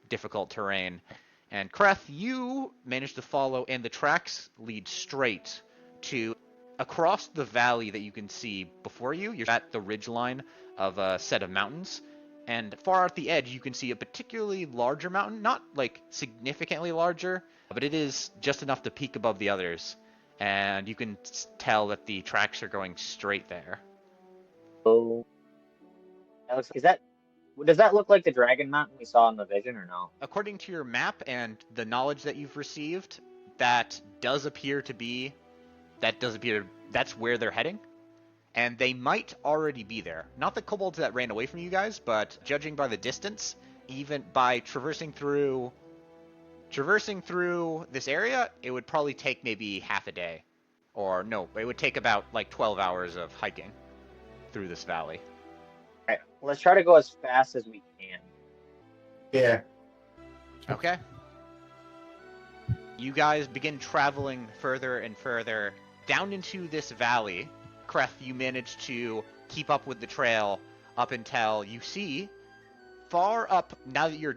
difficult terrain. And Kreth, you managed to follow, and the tracks lead straight to across the valley that you can see before you. You're at the ridgeline of a set of mountains. And far at the edge, you can see a particularly larger mountain. Not, like, significantly larger, but it is just enough to peak above the others. And you can tell that the tracks are going straight there. Oh. Alex, is that Does that look like the dragon mountain we saw in the vision, or no? According to your map and the knowledge that you've received, that does appear to be. That's where they're heading. And they might already be there. Not the kobolds that ran away from you guys, but judging by the distance, even by traversing through this area, it would probably take maybe half a day. Or no, it would take about like 12 hours of hiking through this valley. Alright, let's try to go as fast as we can. Yeah. Okay. You guys begin traveling further and further down into this valley. Kreth, you manage to keep up with the trail up until you see far up. Now that you're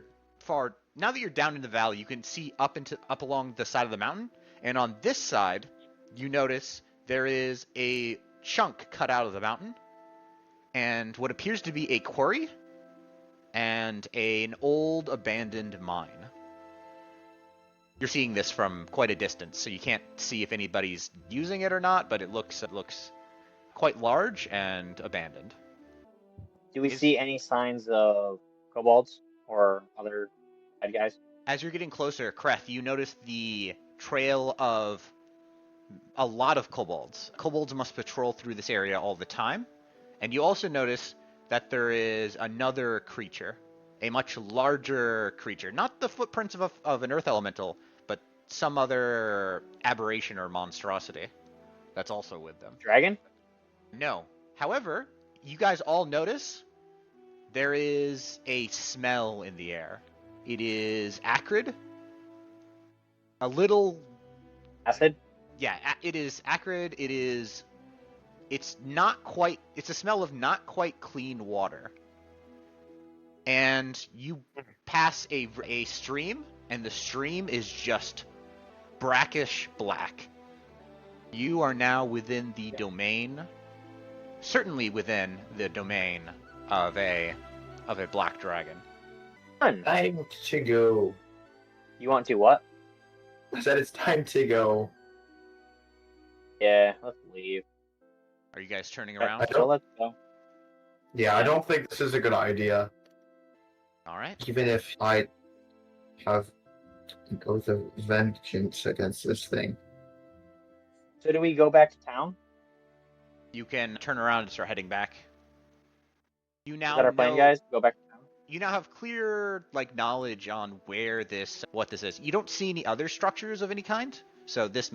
down in the valley, you can see up along the side of the mountain. And on this side, you notice there is a chunk cut out of the mountain, and what appears to be a quarry and an old abandoned mine. You're seeing this from quite a distance, so you can't see if anybody's using it or not, but it looks quite large and abandoned. Do we see any signs of kobolds or other bad guys? As you're getting closer, Kreth, you notice the trail of a lot of kobolds. Kobolds must patrol through this area all the time. And you also notice that there is another creature, a much larger creature. Not the footprints of an earth elemental, but some other aberration or monstrosity that's also with them. Dragon? No. However, you guys all notice there is a smell in the air. It is acrid. A little... Acid? Yeah, it is acrid. It's not quite... It's a smell of not quite clean water. And you pass a stream, and the stream is just brackish black. You are now within the domain... Certainly within the domain of a black dragon. Fun. Time to go. You want to what? I said it's time to go. Yeah, let's leave. Are you guys turning around? I So don't, let's go. yeah, I don't think this is a good idea. All right. Even if I have an oath of vengeance against this thing. So do we go back to town? You can turn around and start heading back. You Is now that our plan, know- guys? Go back to town? You now have clear knowledge on what this is. You don't see any other structures of any kind, so this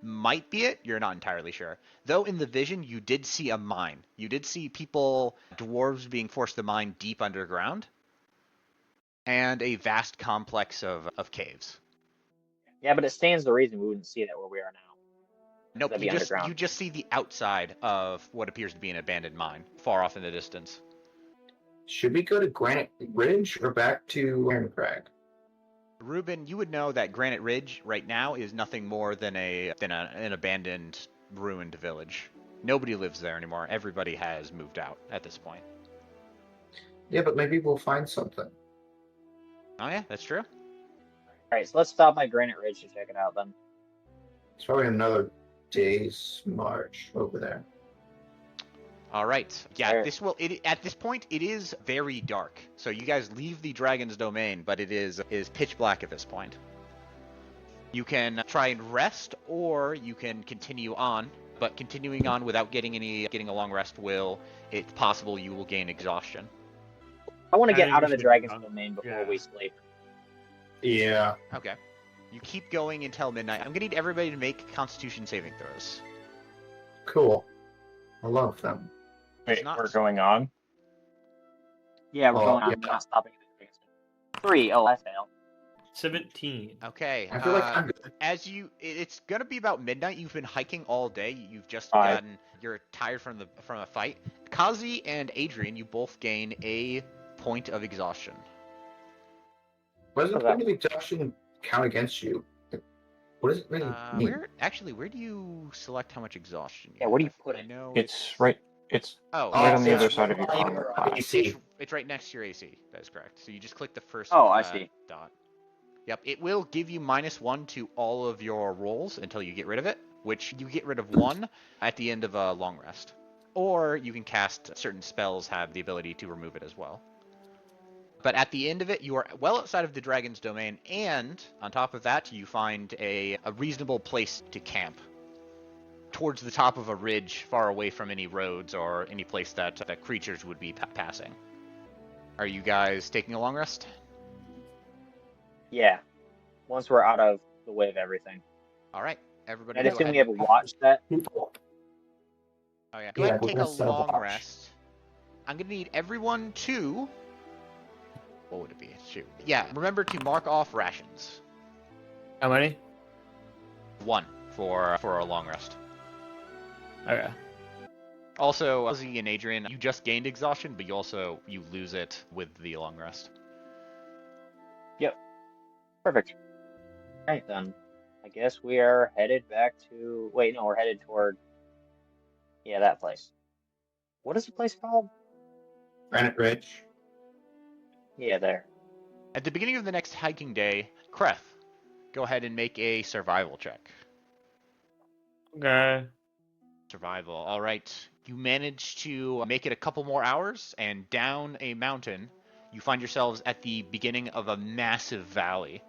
might be it. You're not entirely sure. Though in the vision, you did see a mine. You did see dwarves being forced to mine deep underground, and a vast complex of caves. Yeah, but it stands to reason we wouldn't see that where we are now. Nope, That'd be underground. you just see the outside of what appears to be an abandoned mine, far off in the distance. Should we go to Granite Ridge or back to Ironcrag? Ruben, you would know that Granite Ridge right now is nothing more than an abandoned, ruined village. Nobody lives there anymore. Everybody has moved out at this point. Yeah, but maybe we'll find something. Oh yeah, that's true. Alright, so let's stop by Granite Ridge to check it out then. It's probably another day's march over there. All right. Yeah, Alright. at this point it is very dark. So you guys leave the dragon's domain, but it is pitch black at this point. You can try and rest, or you can continue on. But continuing on without getting a long rest it's possible you will gain exhaustion. I want to I get think out we of the should dragon's go. domain before Yeah. we sleep. Yeah. Okay. You keep going until midnight. I'm gonna need everybody to make Constitution saving throws. Cool. I love them. It's Wait, not- we're going on? Yeah, we're Oh, going on. yeah. We're not stopping at the dragon's domain. 3. Oh, I failed. 17. Okay. I feel like I'm good. It's gonna be about midnight. You've been hiking all day. You've just Five. you're tired from a fight. Kazi and Adrien, you both gain a point of exhaustion. What does the How's that? point of exhaustion count against you? What does it really mean? Where do you select how much exhaustion? Yeah, where do you have? put I it? know It's right. It's Oh, right on the it's other side of your right armor on class. AC. It's right next to your AC. That is correct. So you just click the first. Oh, I see. Dot. Yep. It will give you -1 to all of your rolls until you get rid of it, which you get rid of 1 at the end of a long rest. Or you can cast certain spells have the ability to remove it as well. But at the end of it, you are well outside of the dragon's domain, and on top of that, you find a reasonable place to camp towards the top of a ridge, far away from any roads or any place that creatures would be passing. Are you guys taking a long rest? Yeah. Once we're out of the way of everything. All right, everybody. I'd Go assume ahead. we have a watch set. Oh yeah. Go Yeah, ahead and we're take gonna a set a long watch. rest. I'm gonna need everyone to. What would it be? Shoot. Yeah. Remember to mark off rations. How many? 1 for a long rest. Okay. Also, Ozzy and Adrien, you just gained exhaustion, but you lose it with the long rest. Perfect. Alright then. I guess we are headed back to... Wait, no, we're headed toward... Yeah, that place. What is the place called? Granite Ridge. Yeah, there. At the beginning of the next hiking day, Kreth, go ahead and make a survival check. Okay. Survival. All right. You manage to make it a couple more hours, and down a mountain, you find yourselves at the beginning of a massive valley.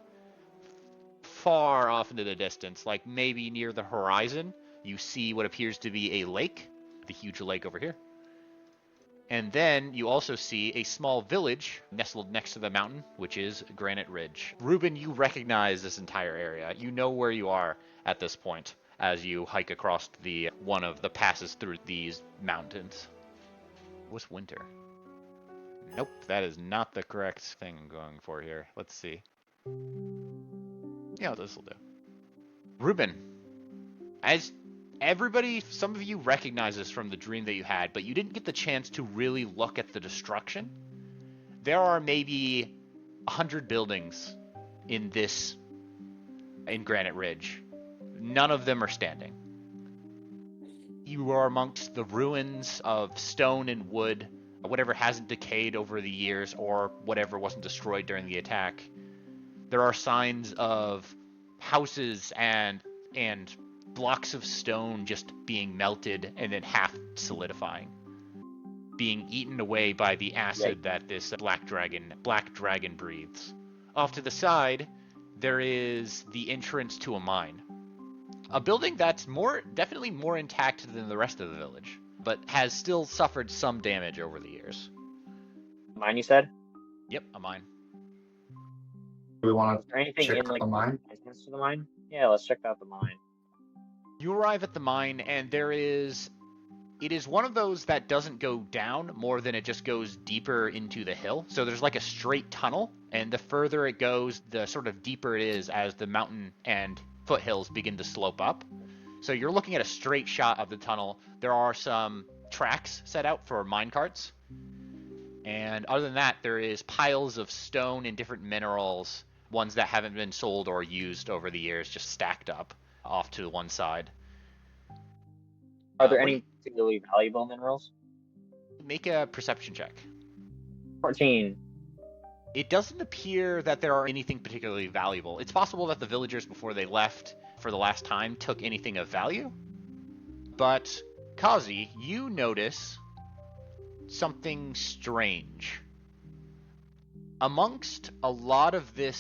Far off into the distance, like maybe near the horizon, you see what appears to be a lake, the huge lake over here. And then you also see a small village nestled next to the mountain, which is Granite Ridge. Ruben, you recognize this entire area. You know where you are at this point as you hike across one of the passes through these mountains. What's winter? Nope, that is not the correct thing I'm going for here. Let's see. Yeah, this will do. Ruben, as everybody, some of you recognize this from the dream that you had, but you didn't get the chance to really look at the destruction. There are maybe 100 buildings in Granite Ridge. None of them are standing. You are amongst the ruins of stone and wood, whatever hasn't decayed over the years or whatever wasn't destroyed during the attack. There are signs of houses and blocks of stone just being melted and then half solidifying, being eaten away by the acid that this black dragon breathes. Off to the side, there is the entrance to a mine. A building that's definitely more intact than the rest of the village, but has still suffered some damage over the years. Mine, you said? Yep, a mine. Do we want Is there anything check in, like, the mine? the entrance to the mine? Yeah, let's check out the mine. You arrive at the mine, and it is one of those that doesn't go down more than it just goes deeper into the hill. So there's like a straight tunnel, and the further it goes, the sort of deeper it is as the mountain and foothills begin to slope up. So you're looking at a straight shot of the tunnel. There are some tracks set out for mine carts. And other than that, there is piles of stone and different minerals, ones that haven't been sold or used over the years, just stacked up off to one side. Are there any particularly valuable minerals? Make a perception check. 14. It doesn't appear that there are anything particularly valuable. It's possible that the villagers, before they left for the last time, took anything of value. But, Kazi, you notice something strange. Amongst a lot of the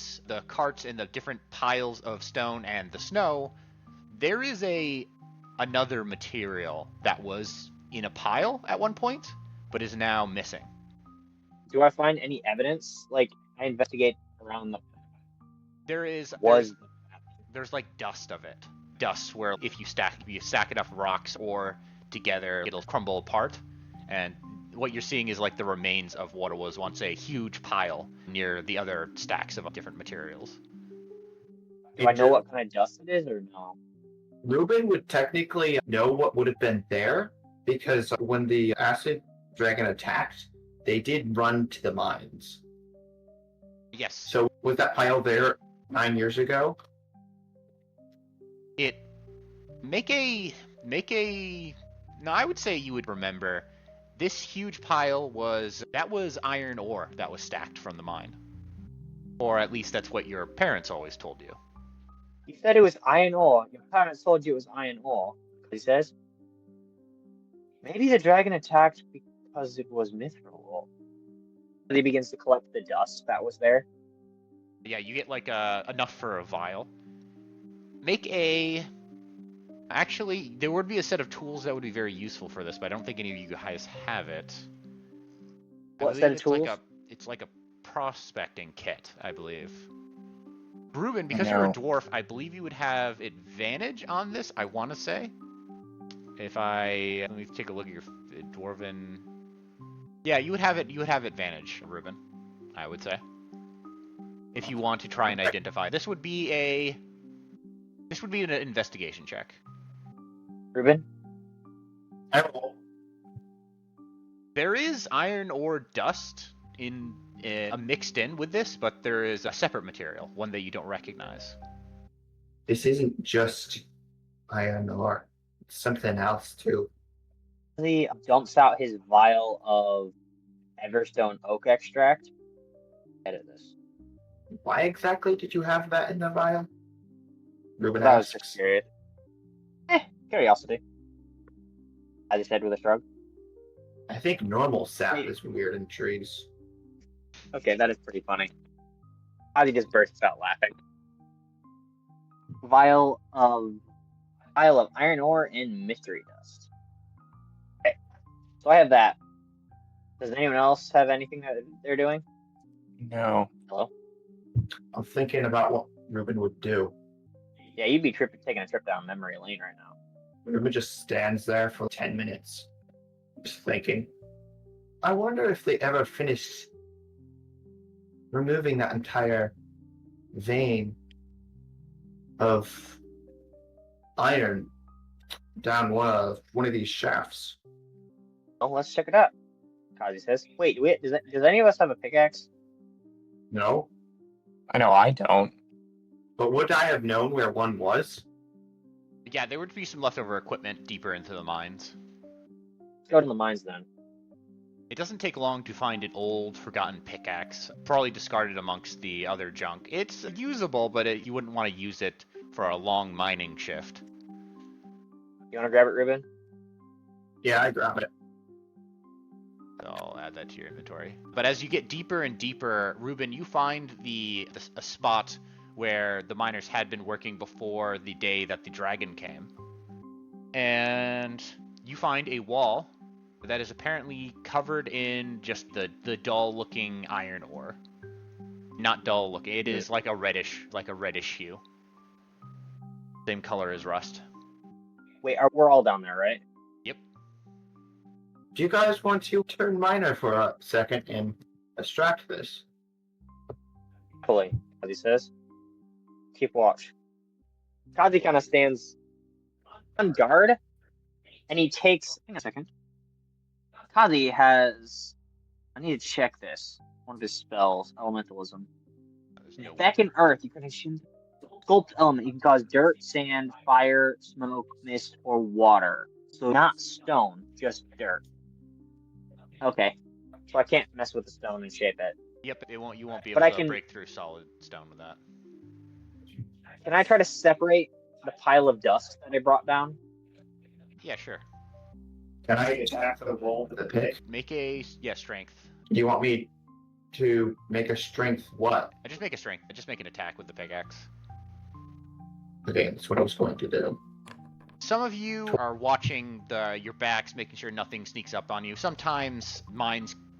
carts and the different piles of stone and the snow, there is another material that was in a pile at one point, but is now missing. Do I find any evidence? Like, I investigate around the... There's like dust of it. Dust where if you stack enough rocks or together, it'll crumble apart. And what you're seeing is like the remains of what was once a huge pile near the other stacks of different materials. Do I know what kind of dust it is or no? Ruben would technically know what would have been there because when the acid dragon attacked, they did run to the mines. Yes. So was that pile there 9 years ago? No, I would say you would remember. This huge pile was iron ore that was stacked from the mine. Or at least that's what your parents always told you. You said it was iron ore. Your parents told you it was iron ore. He says. Maybe the dragon attacked because it was mithril ore. He begins to collect the dust that was there. Yeah, you get like enough for a vial. Make a... Actually, there would be a set of tools that would be very useful for this, but I don't think any of you guys have it. What set of tools? It's like a prospecting kit, I believe. Ruben, because you're a dwarf, I believe you would have advantage on this, I want to say. Let me take a look at your dwarven... Yeah, you would have advantage, Ruben, I would say. If you want to try and identify. This would be an investigation check. Ruben? There is iron ore dust mixed in with this, but there is a separate material, one that you don't recognize. This isn't just iron ore. It's something else, too. He dumps out his vial of Everstone oak extract. Edit this. Why exactly did you have that in the vial? Ruben That was asks. just curious. Curiosity. I just said with a shrug. I think normal sap is weird in trees. Okay, that is pretty funny. Ozzy just bursts out laughing. Vial of iron ore and mystery dust. Okay, so I have that. Does anyone else have anything that they're doing? No. Hello? I'm thinking about what Ruben would do. Yeah, you'd be taking a trip down memory lane right now. Ruben just stands there for 10 minutes, just thinking. I wonder if they ever finish removing that entire vein of iron down one of these shafts. Oh, let's check it out. Kazi says. Wait, does any of us have a pickaxe? No, I know I don't. but would I have known where one was? Yeah, there would be some leftover equipment deeper into the mines. Let's go to the mines then. It doesn't take long to find an old, forgotten pickaxe, probably discarded amongst the other junk. It's usable, but you wouldn't want to use it for a long mining shift. You want to grab it, Ruben? Yeah, I grab it. So I'll add that to your inventory. But as you get deeper and deeper, Ruben, you find a spot where the miners had been working before the day that the dragon came. And you find a wall that is apparently covered in just the dull-looking iron ore. Not dull-looking. It is like a reddish hue. Same color as rust. Wait, we're all down there, right? Yep. Do you guys want to turn miner for a second and extract this? Happily, Kazi says. Keep watch. Kazi kind of stands on guard, and he takes... Hang on a second. Kazi has... I need to check this. One of his spells, Elementalism. No Back in Earth, you can choose sculpt element. You can cause dirt, sand, fire, smoke, mist, or water. So not stone, just dirt. Okay. So I can't mess with the stone and shape it. Yep, you won't be But able I to can- break through solid stone with that. Can I try to separate the pile of dust that I brought down? Yeah, sure. Can I attack the wall with a pick? Make a strength. Do you want me to make a strength what? I just make a strength. I just make an attack with the pickaxe. Okay, that's what I was going to do. Some of you are watching your backs, making sure nothing sneaks up on you. Sometimes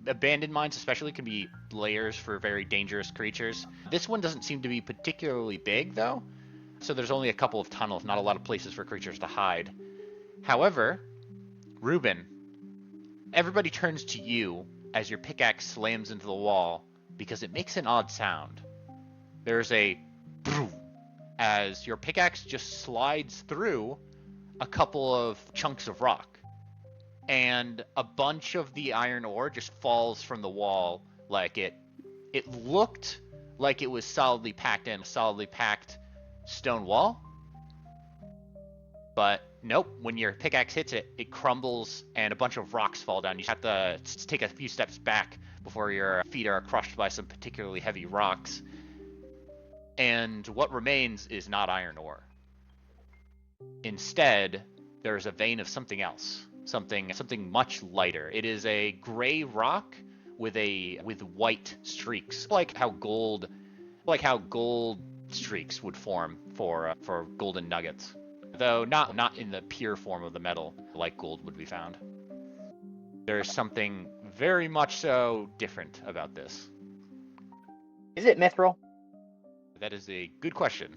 abandoned mines especially, can be layers for very dangerous creatures. This one doesn't seem to be particularly big, though, so there's only a couple of tunnels, not a lot of places for creatures to hide. However, Ruben, everybody turns to you as your pickaxe slams into the wall because it makes an odd sound. There's a boom as your pickaxe just slides through a couple of chunks of rock, and a bunch of the iron ore just falls from the wall. Like it looked like it was solidly packed in a solidly packed stone wall, but nope, when your pickaxe hits it, it crumbles and a bunch of rocks fall down. You have to take a few steps back before your feet are crushed by some particularly heavy rocks. And what remains is not iron ore. Instead, there is a vein of something else. Something much lighter. It is a gray rock with white streaks, like how gold streaks would form for golden nuggets, though not in the pure form of the metal like gold would be found. There's something very much so different about this. Is it mithril? That is a good question.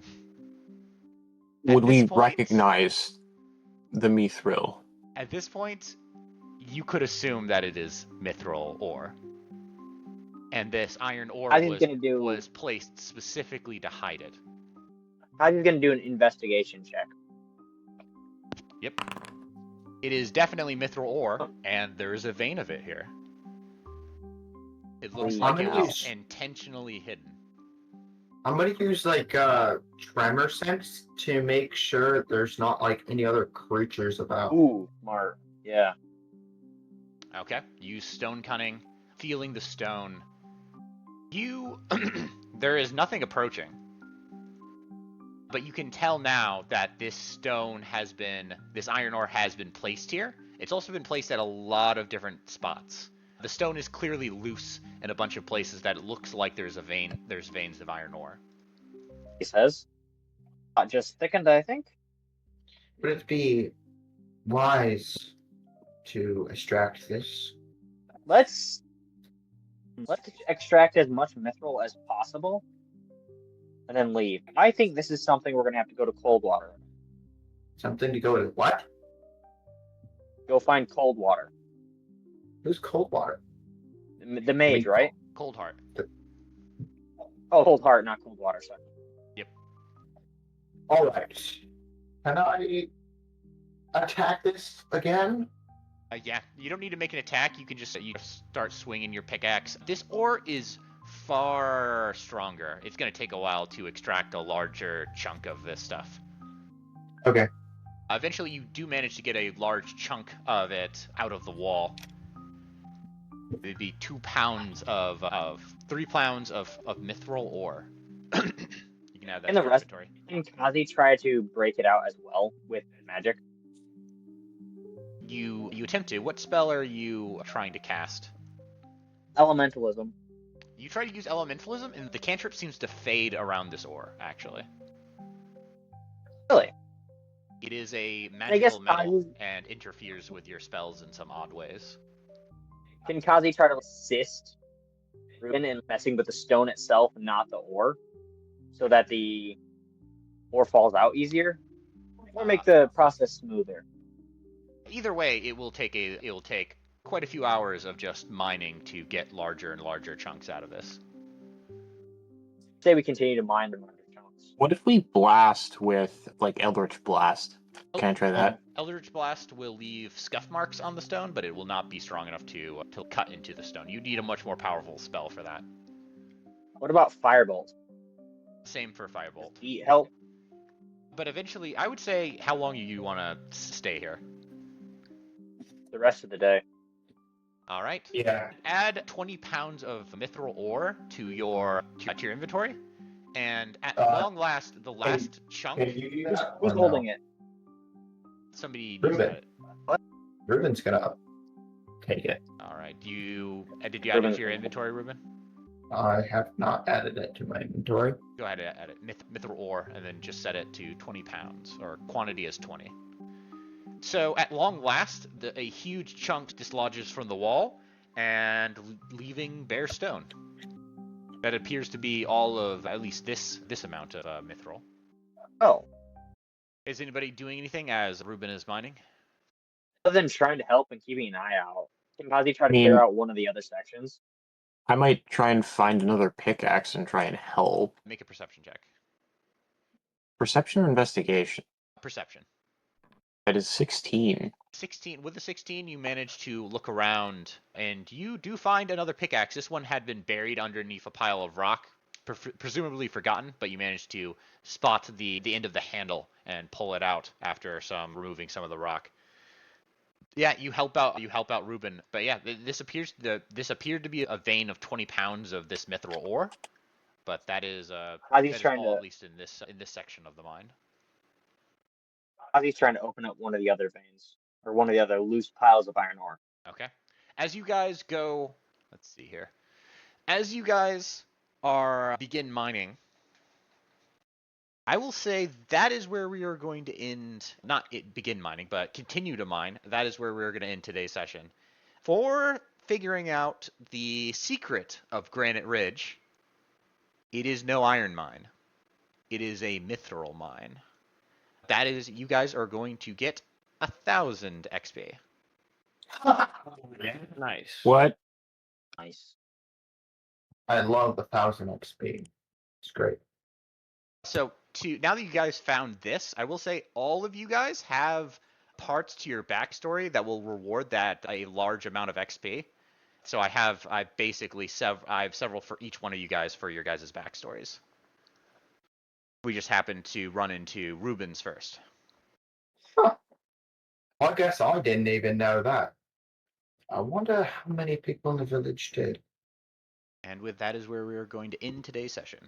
Would we point- recognize the mithril? At this point, you could assume that it is mithril ore. And this iron ore was placed specifically to hide it. Kazi's gonna do an investigation check. Yep. It is definitely mithril ore, and there is a vein of it here. It looks like it was intentionally hidden. I'm gonna use like tremor sense to make sure there's not like any other creatures about. Ooh, smart. Yeah. Okay. Use stone cunning, feeling the stone. There is nothing approaching. But you can tell now that this iron ore has been placed here. It's also been placed at a lot of different spots. The stone is clearly loose in a bunch of places that it looks like there's veins of iron ore. He says. Just thickened, I think. Would it be wise to extract this? Let's extract as much mithril as possible, and then leave. I think this is something we're gonna have to go to Coldwater. Something to go with what? Go find Coldwater. Who's Coldwater? The mage, right? Cold Heart. Oh, Cold Heart, not Coldwater. Sorry. Yep. All right. Can I attack this again? Yeah, you don't need to make an attack. You can just start swinging your pickaxe. This ore is far stronger. It's going to take a while to extract a larger chunk of this stuff. Okay. Eventually, you do manage to get a large chunk of it out of the wall. It'd be 2 pounds of 3 pounds of mithril ore. You can add that to your inventory. Can Kazi try to break it out as well with magic? You attempt to. What spell are you trying to cast? Elementalism. You try to use elementalism, and the cantrip seems to fade around this ore, actually. Really? It is a magical metal and interferes with your spells in some odd ways. Can Kazi try to assist Ruben in messing with the stone itself, not the ore, so that the ore falls out easier, or make the process smoother? Either way, it will take quite a few hours of just mining to get larger and larger chunks out of this. Say we continue to mine the larger chunks. What if we blast with like Eldritch Blast? Can I try that? Eldritch Blast will leave scuff marks on the stone, but it will not be strong enough to cut into the stone. You need a much more powerful spell for that. What about Firebolt? Same for Firebolt. Eat help. But eventually, I would say, how long do you want to stay here? The rest of the day. All right. Yeah. Add 20 pounds of mithril ore to your inventory, and at long last, the last chunk. Can you do that? Who's holding it? Somebody needs Ruben. it. Ruben's gonna take it. All right. Did you add it to your inventory, Ruben? I have not added it to my inventory. Go ahead and add it. Mithril ore, and then just set it to 20 pounds, or quantity as 20. So at long last, a huge chunk dislodges from the wall, and leaving bare stone. That appears to be all of at least this amount of mithril. Oh. Is anybody doing anything as Ruben is mining? Other than trying to help and keeping an eye out, can Kazi try to clear out one of the other sections? I might try and find another pickaxe and try and help. Make a perception check. Perception or investigation? Perception. That is 16. 16. With the 16, you manage to look around, and you do find another pickaxe. This one had been buried underneath a pile of rock, presumably forgotten, but you managed to spot the end of the handle and pull it out after removing some of the rock. Yeah, you help out Ruben. But yeah, this appeared to be a vein of 20 pounds of this mithril ore, but that is all, at least in this section of the mine. Kazi's trying to open up one of the other veins, or one of the other loose piles of iron ore. Okay. As you guys go let's see here. As you guys are begin mining, I will say that is where we are going to end, not begin mining, but continue to mine. That is where we're going to end today's session. For figuring out the secret of Granite Ridge, it is no iron mine. It is a mithril mine. That is, you guys are going to get 1,000 XP. Yeah, nice. What? Nice. I love the 1,000 XP. It's great. So now that you guys found this, I will say all of you guys have parts to your backstory that will reward that a large amount of XP. So I have several for each one of you guys for your guys' backstories. We just happened to run into Ruben's first. I guess I didn't even know that. I wonder how many people in the village did. And with that is where we are going to end today's session.